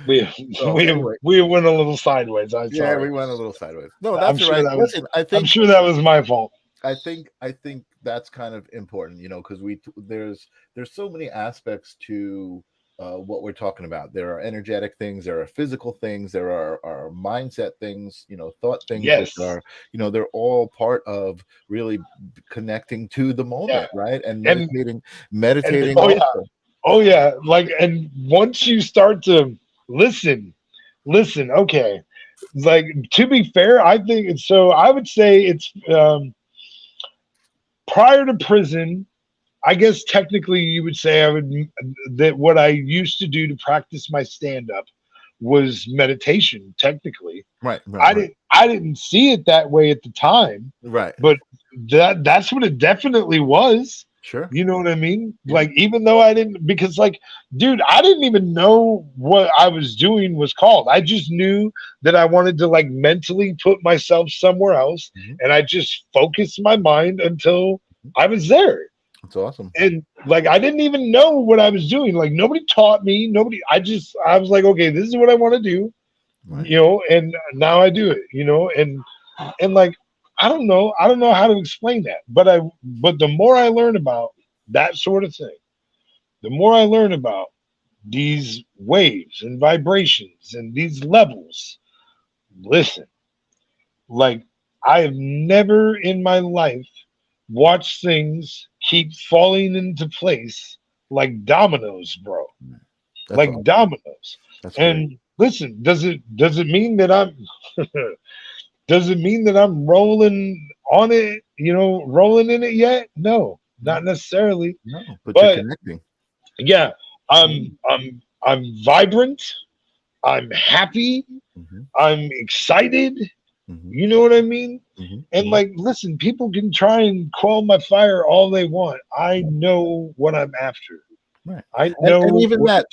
We So anyway, we went a little sideways. I'm yeah, sorry. we went a little sideways. No, I'm that's all sure right. that was Listen, I'm sure that was my fault. I think that's kind of important, because there's so many aspects to what we're talking about. There are energetic things, there are physical things, there are mindset things, thought things, which Yes. are, they're all part of really connecting to the Yeah. moment, right? And And meditating oh yeah. also. Oh yeah. Like, and once you start to listen, okay. Like, to be fair, I think it's so I would say it's prior to prison, I guess technically you would say I would that what I used to do to practice my stand up was meditation. Technically, Right, right, right. I didn't see it that way at the time, Right. but that's what it definitely was. Sure. You know what I mean? Yeah. Like, even though I didn't, because like, dude, I didn't even know what I was doing was called. I just knew that I wanted to like mentally put myself somewhere else, and I just focused my mind until I was there. That's awesome. And like, I didn't even know what I was doing. Like, nobody taught me. Nobody. I was like, okay, this is what I want to do, Right. and now I do it. And like, I don't know how to explain that. But the more I learn about that sort of thing, the more I learn about these waves and vibrations and these levels. Listen, like, I have never in my life watched things keep falling into place like dominoes, bro. That's Like awesome. dominoes. That's great. And listen, does it mean that I'm does it mean that I'm rolling on it, rolling in it yet? No, not necessarily. No, but you're But connecting. yeah, I'm vibrant, I'm happy, Mm-hmm. I'm excited. Mm-hmm. You know what I mean? Mm-hmm. And like, listen, people can try and quell my fire all they want. I know what I'm after. Right. I And know even what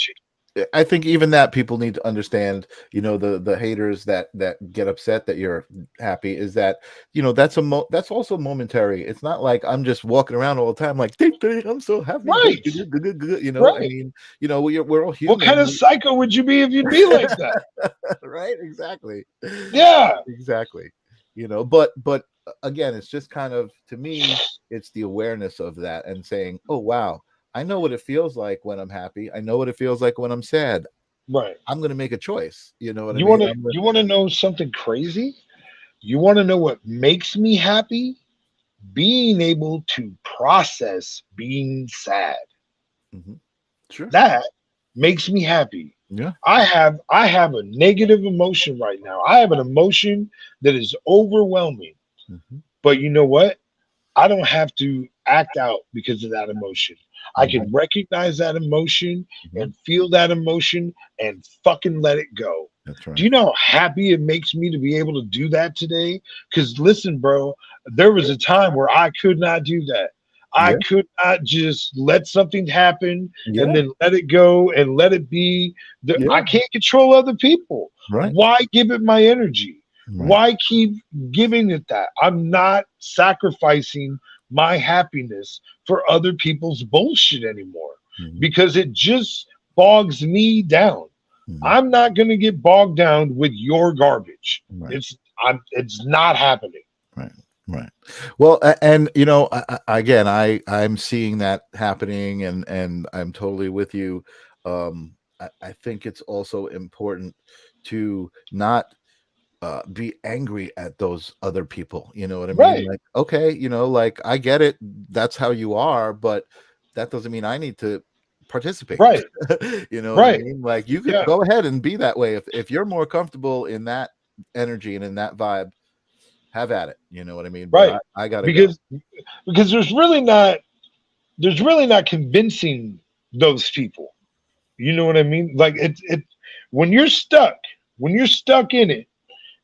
that, I think even that people need to understand, the haters that get upset that you're happy, is that, that's also momentary. It's not like I'm just walking around all the time like, "Ding, ding, I'm so happy." right, I right. mean, we're all What kind of human. psycho would you be if you'd be like that? Right, exactly. Yeah, Exactly. But again, it's just kind of, to me, it's the awareness of that and saying, "Oh wow, I know what it feels like when I'm happy. I know what it feels like when I'm sad. right. I'm going to make a choice." You know what I You mean? want to you want to know something crazy? You want to know what makes me happy? Being able to process being sad. Mhm. Sure. That makes me happy. Yeah. I have a negative emotion right now. I have an emotion that is overwhelming. Mhm. But you know what? I don't have to act out because of that emotion. I Mhm. can recognize that emotion Mhm. and feel that emotion and fucking let it go. That's Do right. you know how happy it makes me to be able to do that today? Because listen, bro, there was a time where I could not do that. I Yeah. could not just let something happen and Yeah. then let it go and let it be. I Yeah. can't control other people. Right. Why give it my energy? Right. Why keep giving it that? I'm not sacrificing my happiness for other people's bullshit anymore Mhm. because it just bogs me down. Mhm. I'm not going to get bogged down with your garbage. Right. It's not happening. Right. Right. Well, and again, I'm seeing that happening, and I'm totally with you. I think it's also important to not be angry at those other people. You know what I mean? Right. Like, okay, like, I get it. That's how you are, but that doesn't mean I need to participate. Right. You know what I Right. mean? Like, you could Yeah. go ahead and be that way if you're more comfortable in that energy and in that vibe. Have at it. You know what I mean? But Right. I gotta go. Because there's really not convincing those people. You know what I mean? Like, when you're stuck in it,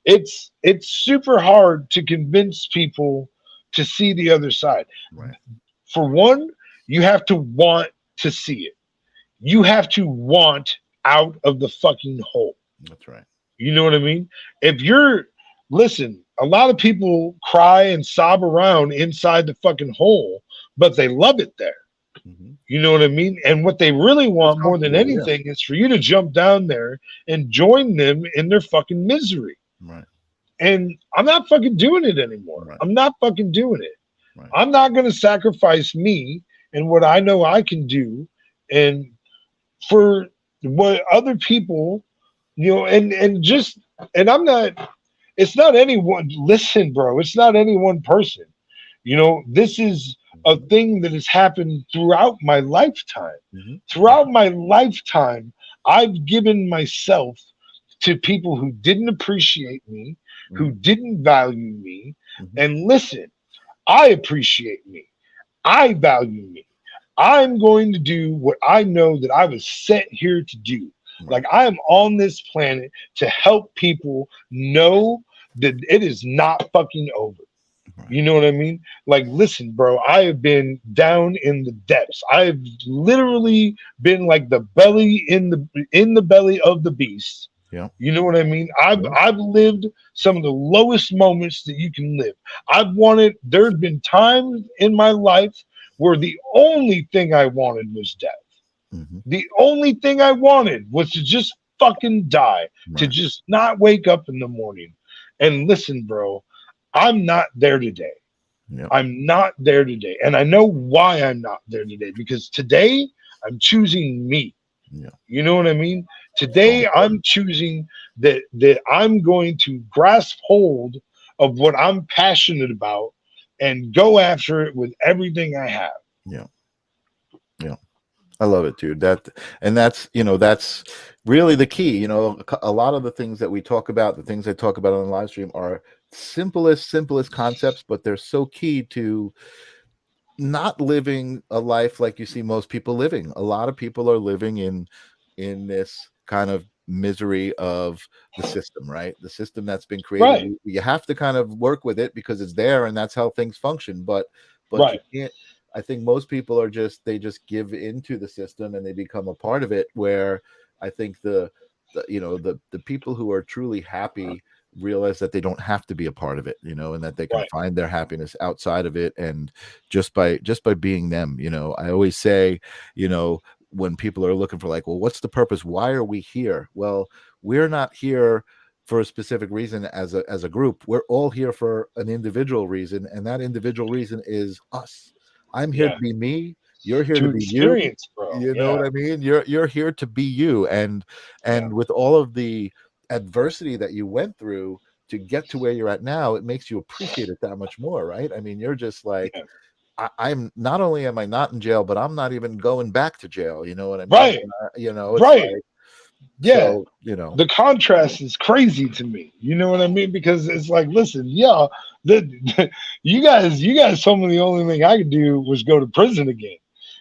it's super hard to convince people to see the other side. Right. For one, you have to want to see it. You have to want out of the fucking hole. That's right. You know what I mean? If you're Listen, a lot of people cry and sob around inside the fucking hole, but they love it there. You know what I mean? And what they really It's want more than comfortable, yeah. anything is for you to jump down there and join them in their fucking misery. Right. And I'm not fucking doing it anymore. Right. I'm not fucking doing it. Right. I'm not going to sacrifice me and what I know I can do and for what other people, and I'm not, it's not anyone. Listen, bro, it's not any one person. This is a thing that has happened throughout my lifetime. Throughout my lifetime, I've given myself to people who didn't appreciate me, who didn't value me. And listen, I appreciate me. I value me. I'm going to do what I know that I was sent here to do. Like I am on this planet to help people know that it is not fucking over. You know what I mean? Like, listen, bro, I have been down in the depths. I've literally been like the belly in the belly of the beast. Yeah. You know what I mean? I've lived some of the lowest moments that you can live. There's been times in my life where the only thing I wanted was death. The only thing I wanted was to just fucking die, to just not wake up in the morning. And listen, bro, I'm not there today. I'm not there today. And I know why I'm not there today, because today I'm choosing me. You know what I mean? Today I'm choosing that I'm going to grasp hold of what I'm passionate about and go after it with everything I have. Yeah. I love it, dude. That's really the key. A lot of the things that we talk about, the things I talk about on the live stream are simplest concepts, but they're so key to not living a life like you see most people living. A lot of people are living in this kind of misery of the system, right? The system that's been created. Right. You have to kind of work with it because it's there and that's how things function. But right. You can't. I think most people are they just give into the system and they become a part of it. Where I think the people who are truly happy realize that they don't have to be a part of it, and that they can find their happiness outside of it, and just by being them. I always say, when people are looking for like, well, what's the purpose? Why are we here? Well, we're not here for a specific reason as a group. We're all here for an individual reason, and that individual reason is us. I'm here to be me. You're here to be you. Bro. You know what I mean? You're here to be you, and with all of the adversity that you went through to get to where you're at now, it makes you appreciate it that much more, right? I mean, you're just like, I'm not only am I not in jail, but I'm not even going back to jail. You know what I mean? Right. It's right. Like, yeah. So, the contrast is crazy to me. You know what I mean? Because it's like, listen, you guys told me the only thing I could do was go to prison again.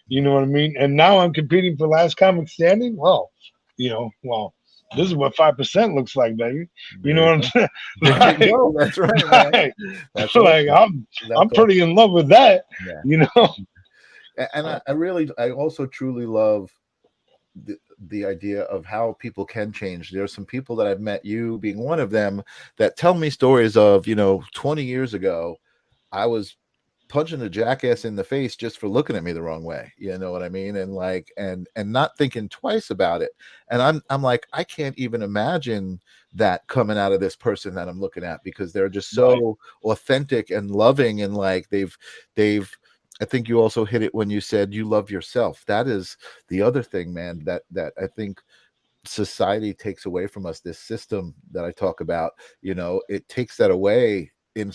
You know what I mean? And now I'm competing for last comic standing. Well, this is what 5% looks like, baby. You know what I'm saying? That's right, man. That's like I'm pretty in love with that. Yeah. And I also truly love the idea of how people can change. There's some people that I've met, you being one of them, that tell me stories of 20 years ago I was punching a jackass in the face just for looking at me the wrong way. You know what I mean? And like and not thinking twice about it. And I'm like, I can't even imagine that coming out of this person that I'm looking at, because they're just so authentic and loving, and like they've I think you also hit it when you said you love yourself. That is the other thing, man, that I think society takes away from us. This system that I talk about, it takes that away.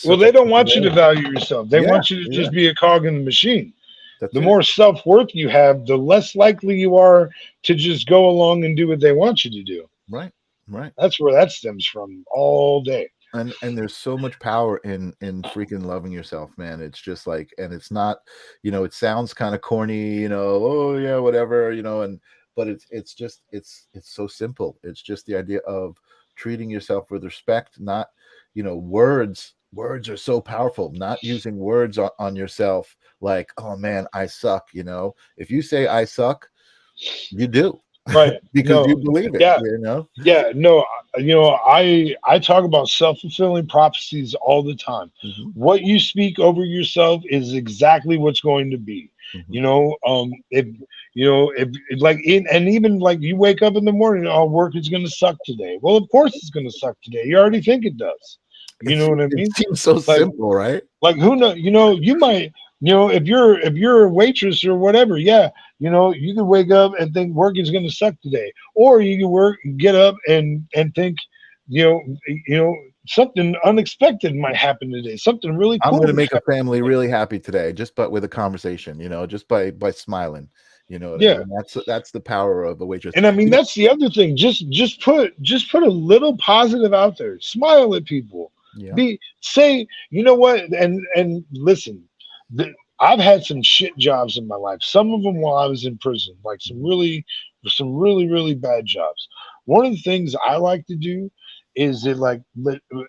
Well, they don't want you to value yourself. They want you to just be a cog in the machine. The more self-worth you have, the less likely you are to just go along and do what they want you to do. Right. That's where that stems from all day. And there's so much power in freaking loving yourself, man. It's just like, and it's not, it sounds kind of corny, oh yeah, whatever, but it's just, it's so simple. It's just the idea of treating yourself with respect, not, words are so powerful. Not using words on yourself like, oh man, I suck. If you say I suck, you do. Right. Because you believe it. Yeah. No, I talk about self-fulfilling prophecies all the time. What you speak over yourself is exactly what's going to be. Mhm. You know, if you know if like in and even like you wake up in the morning, oh, work is gonna suck today. Well, of course it's gonna suck today. You already think it does. You know what I It mean? seems so Like simple, right? who know, you might, if you're a waitress or whatever, yeah, you can wake up and think work is going to suck today, or you can get up and think, you know, something unexpected might happen today, something really I'm cool going to might make a happen family today. really happy today, just but with a conversation, just by smiling. You know what I Yeah, mean? That's the power of the waitress. and I mean that's the other thing. Just put a little positive out there. Smile at people. Yeah. Be say, you know what, and listen. I've had some shit jobs in my life. Some of them while I was in prison, like some really, really bad jobs. One of the things I like to do is that like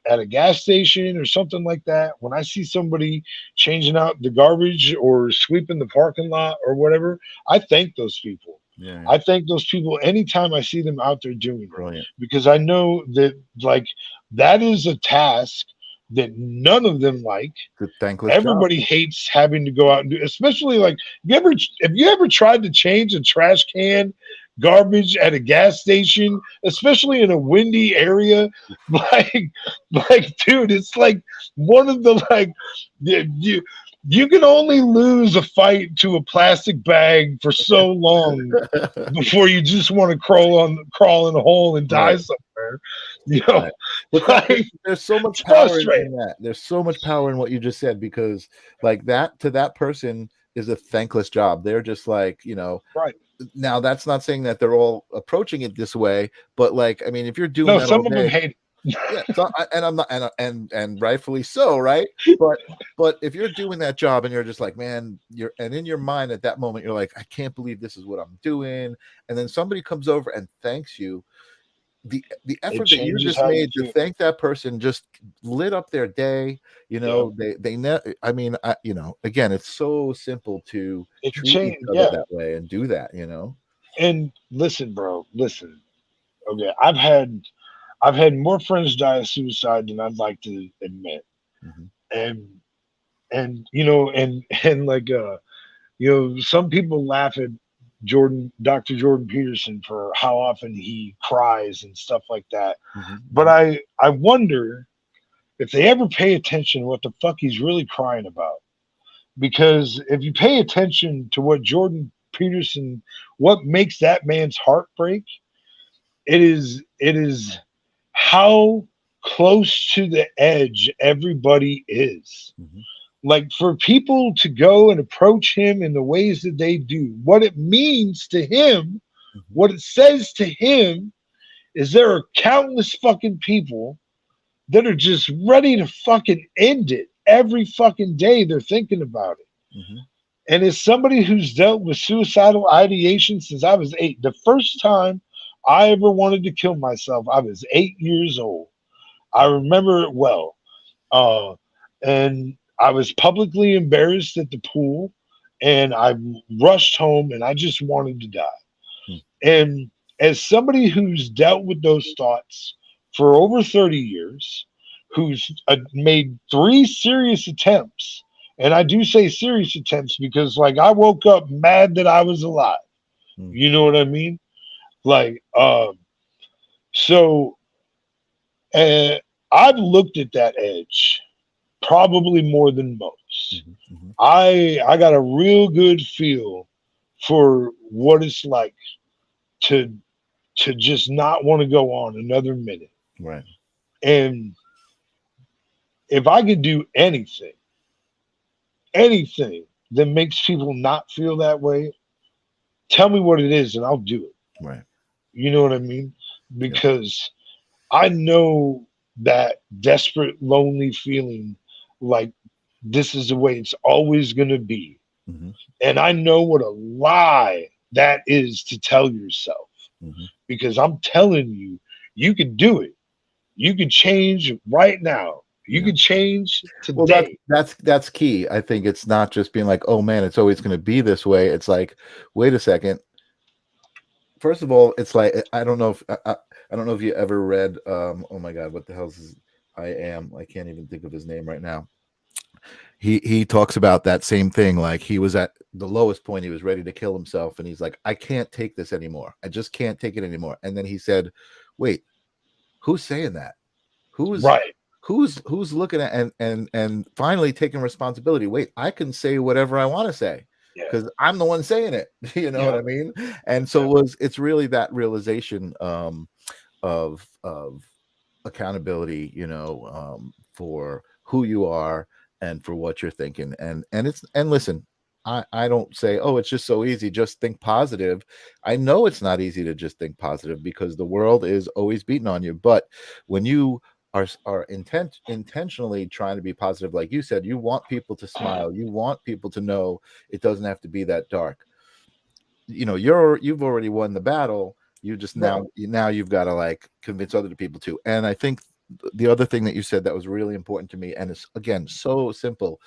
at a gas station or something like that. When I see somebody changing out the garbage or sweeping the parking lot or whatever, I thank those people. Yeah, yeah. I thank those people anytime I see them out there doing it Brilliant. because I know that like that is a task that none of them like. It's a thankless job. Everybody hates having to go out and do, especially like have you ever tried to change a trash can garbage at a gas station, especially in a windy area? Like, dude, it's like one of the like you can only lose a fight to a plastic bag for so long before you just want to crawl in a hole and die Right. somewhere. You know, Right. But like there's so much it's power in frustrating. that. There's so much power in what you just said because like that to that person is a thankless job. They're just like, Right. now that's not saying that they're all approaching it this way, but like, I mean, if you're doing No, that all some of them day, hate yeah, so and I'm not and rightfully so, right? But if you're doing that job and you're just like, man, and in your mind at that moment, you're like, I can't believe this is what I'm doing. And then somebody comes over and thanks you. The it effort that you changes just how you made to feel. thank that person just lit up their day. Yeah. I mean, again, it's so simple to It can treat each change. other Yeah. that way and do that. And listen, bro, listen. Okay. I've had more friends die of suicide than I'd like to admit. Mhm. And and like some people laugh at Dr. Jordan Peterson for how often he cries and stuff like that. Mhm. But Mhm. I wonder if they ever pay attention to what the fuck he's really crying about. Because if you pay attention to what Jordan Peterson, what makes that man's heart break, it is how close to the edge everybody is. Mhm. Like for people to go and approach him in the ways that they do, what it means to him, Mhm. what it says to him is there are countless fucking people that are just ready to fucking end it every fucking day they're thinking about it. Mhm. And as somebody who's dealt with suicidal ideation since I was 8, the first time I ever wanted to kill myself, I was 8 years old. I remember it well. And I was publicly embarrassed at the pool, and I rushed home, and I just wanted to die. Mhm. And as somebody who's dealt with those thoughts for over 30 years, who's made 3 serious attempts, and I do say serious attempts because, like, I woke up mad that I was alive. Mhm. You know what I mean? Like, so uh, I've looked at that edge probably more than most. Mhm. Mhm. I got a real good feel for what it's like to just not want to go on another minute. Right. And if I could do anything that makes people not feel that way, tell me what it is and I'll do it. Right. You know what I mean? Yep. Because I know that desperate, lonely feeling like this is the way it's always going to be. Mhm. And I know what a lie that is to tell yourself Mhm. because I'm telling you, you can do it. You can change right now. You Yeah. can change Well, that's today. that's that's key. I think it's not just being like, "Oh man, it's always going to be this way." It's like, wait a second. First of all, it's like I don't know if you ever read. Oh my God, what the hell is I am? I can't even think of his name right now. he talks about that same thing. Like he was at the lowest point, he was ready to kill himself, and he's like, I can't take this anymore. I just can't take it anymore. And then he said, wait, who's saying that? Who's Right. who's looking at and finally taking responsibility? Wait, I can say whatever I want to say Yeah. because I'm the one saying it. You know what I mean? And so it's really that realization of accountability, you know, for who you are and for what you're thinking. And listen, I don't say, oh, it's just so easy, just think positive. I know it's not easy to just think positive because the world is always beating on you. But when you are intentionally trying to be positive, like you said, you want people to smile, you want people to know it doesn't have to be that dark. You know, you've already won the battle. You just now you've got to like convince other people too. And I think the other thing that you said that was really important to me, and it's again so simple,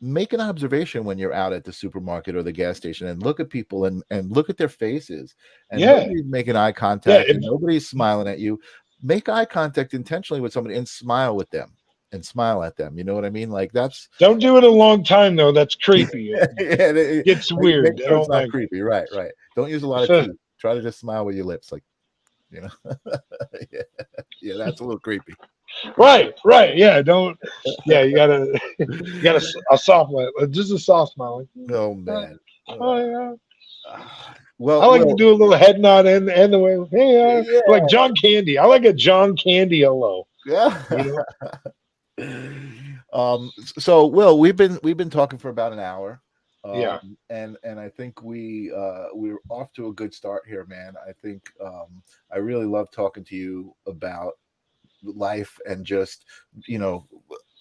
make an observation when you're out at the supermarket or the gas station and look at people and look at their faces, and nobody's making eye contact and nobody's smiling at you. Make eye contact intentionally with somebody and smile with them and smile at them. You know what I mean? Like don't do it a long time though. That's creepy. It gets weird. Make sure it's not creepy. Right. Don't use a lot of teeth. Try to just smile with your lips, like, you know. yeah, that's a little creepy. Right. Yeah, don't. Yeah, you gotta a soft one, just a soft smile. Oh man. Oh yeah. Well, I like to do a little head nod and the way, hey, yeah. like John Candy. I like a John Candy hello. Yeah. You know? So Will, we've been talking for about an hour. And I think we're off to a good start here, man. I think I really love talking to you about life and just, you know,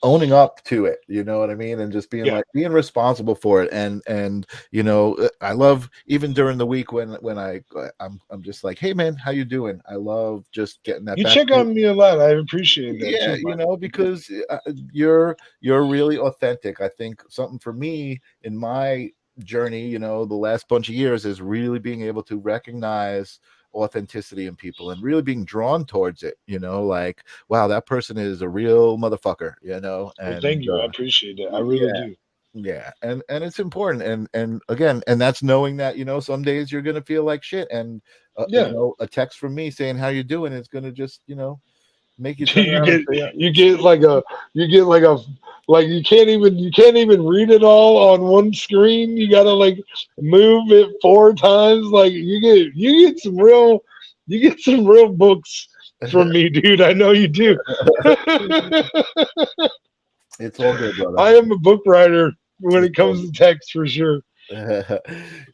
owning up to it, you know what I mean, and just being like being responsible for it. And you know, I love even during the week when I'm just like, hey man, how you doing? I love just getting that. You check on me a lot. I appreciate that. Yeah, you know, because you're really authentic. I think something for me in my journey, you know, the last bunch of years is really being able to recognize authenticity in people and really being drawn towards it, you know, like, wow, that person is a real motherfucker, you know. And well, thank you. I appreciate that. I really do. Yeah, and it's important, and again, and that's knowing that, you know, some days you're gonna feel like shit, and you know, a text from me saying how you doing is gonna just, you know, make you turn around. You get like you can't even read it all on one screen. You gotta like move it 4 times. Like you get some real books from me, dude. I know you do. It's all good, brother. I am a book writer when it comes to text, for sure.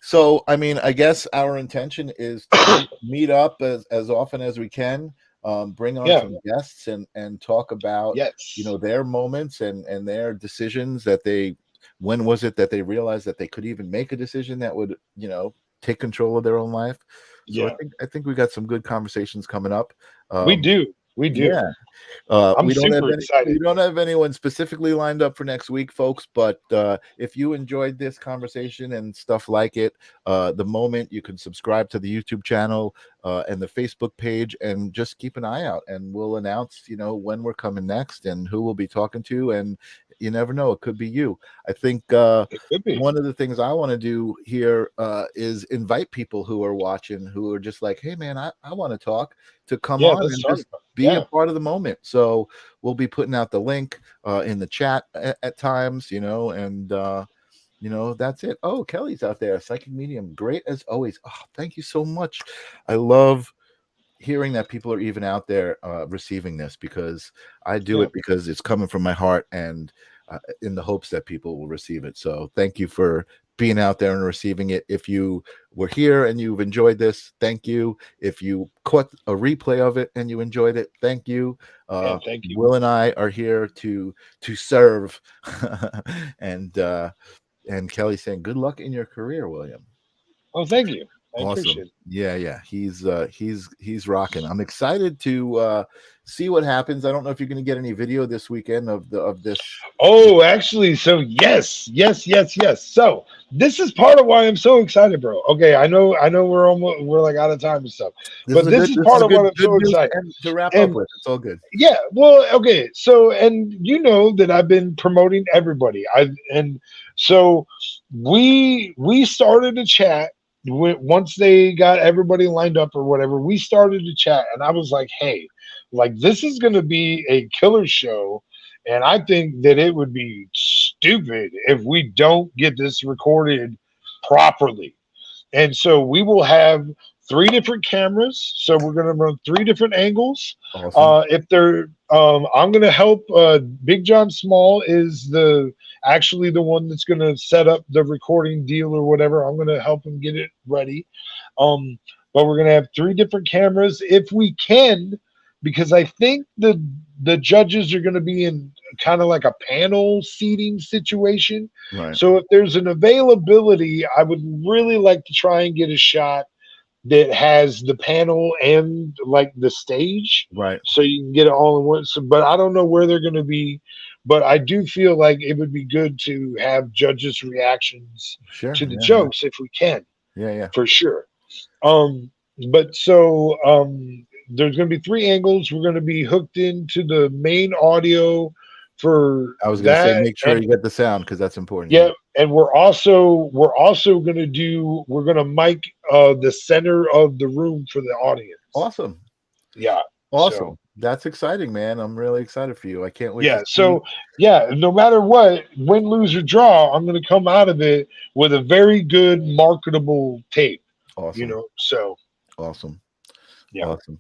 So I mean, I guess our intention is to meet up as often as we can. Bring on some guests and talk about you know, their moments and their decisions that when was it that they realized that they could even make a decision that would, you know, take control of their own life. So I think we got some good conversations coming up. We do. Yeah. I'm super excited. We don't have anyone specifically lined up for next week, folks. But if you enjoyed this conversation and stuff like it, the moment you can subscribe to the YouTube channel and the Facebook page, and just keep an eye out, and we'll announce, you know, when we're coming next and who we'll be talking to. And you never know, it could be you. I think one of the things I want to do here is invite people who are watching, who are just like, hey man, I want to talk, to come on and just be a part of the moment. So we'll be putting out the link in the chat at times, you know, and you know, that's it. Oh, Kelly's out there, psychic medium, great as always. Oh, thank you so much. I love hearing that people are even out there receiving this, because I do it because it's coming from my heart, and in the hopes that people will receive it. So thank you for being out there and receiving it. If you were here and you've enjoyed this, thank you. If you caught a replay of it and you enjoyed it, thank you. Thank you. Will and I are here to serve. And Kelly's saying, good luck in your career, William. Oh, thank you. I awesome. Appreciate it. He's rocking. I'm excited to see what happens. I don't know if you're going to get any video this weekend of this. Oh, actually, so yes. So this is part of why I'm so excited, bro. Okay, I know we're like out of time and stuff, but this is part of what I'm good so news excited. to wrap up And with. It's all good. yeah, well, okay. So, and you know that I've been promoting everybody. So we started a chat once they got everybody lined up or whatever. We started a chat, and I was like, hey, like this is going to be a killer show, and I think that it would be stupid if we don't get this recorded properly. And so we will have three different cameras. So we're going to run three different angles. Awesome. If they're, I'm going to help. Big John Small is actually the one that's going to set up the recording deal or whatever. I'm going to help him get it ready. Um, but we're going to have three different cameras if we can, because I think the judges are going to be in kind of like a panel seating situation. Right. So if there's an availability, I would really like to try and get a shot that has the panel and like the stage, Right. so you can get it all in one. So, but I don't know where they're going to be. But I do feel like it would be good to have judges' reactions Sure. to the Yeah. jokes if we can, Yeah. for sure. But so there's going to be three angles. We're going to be hooked into the main audio for I was going to say, that, make sure and you get the sound because that's important. yeah, and we're also going to mic the center of the room for the audience. Awesome. Yeah. Awesome. So, That's exciting, man. I'm really excited for you. I can't wait. yeah. To see. So yeah, no matter what, win, lose, or draw, I'm going to come out of it with a very good marketable tape. Awesome. You know. So awesome. Yeah. Awesome.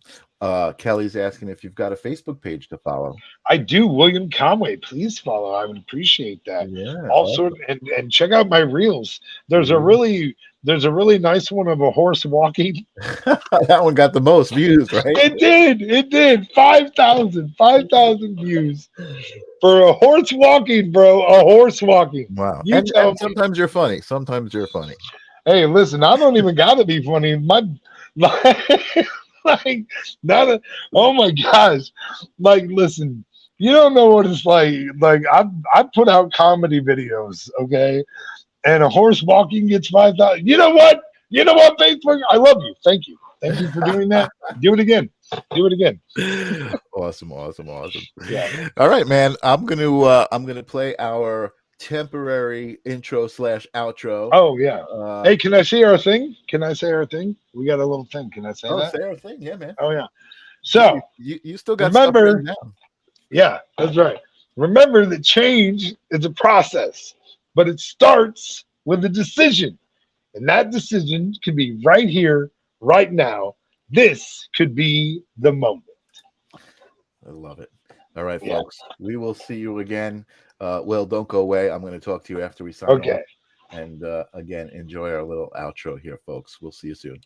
Kelly's asking if you've got a Facebook page to follow. I do. William Conway, please follow. I would appreciate that. Yeah. Also, awesome. and check out my reels. There's a really nice one of a horse walking. That one got the most views, right? It did. 5,000 views for a horse walking, bro. A horse walking. Wow. You And tell me. sometimes you're funny. Sometimes you're funny. Hey, listen, I don't even gotta be funny. Like not a, oh my gosh. Like, listen, you don't know what it's like. Like I put out comedy videos, okay? And a horse walking gets 5,000. You know what? Facebook? I love you. Thank you. Thank you for doing that. Do it again. Awesome. Yeah. All right, man. I'm gonna play our temporary intro / outro. Oh yeah. Hey, can I see our thing? Can I say our thing? We got a little thing. Can I say that? Say our thing, yeah, man. Oh yeah. So you still got remember, stuff now. Yeah, that's right. Remember that change is a process, but it starts with a decision. And that decision can be right here, right now. This could be the moment. I love it. All right, folks. We will see you again. Will, don't go away. I'm going to talk to you after we sign off. And again, enjoy our little outro here, folks. We'll see you soon.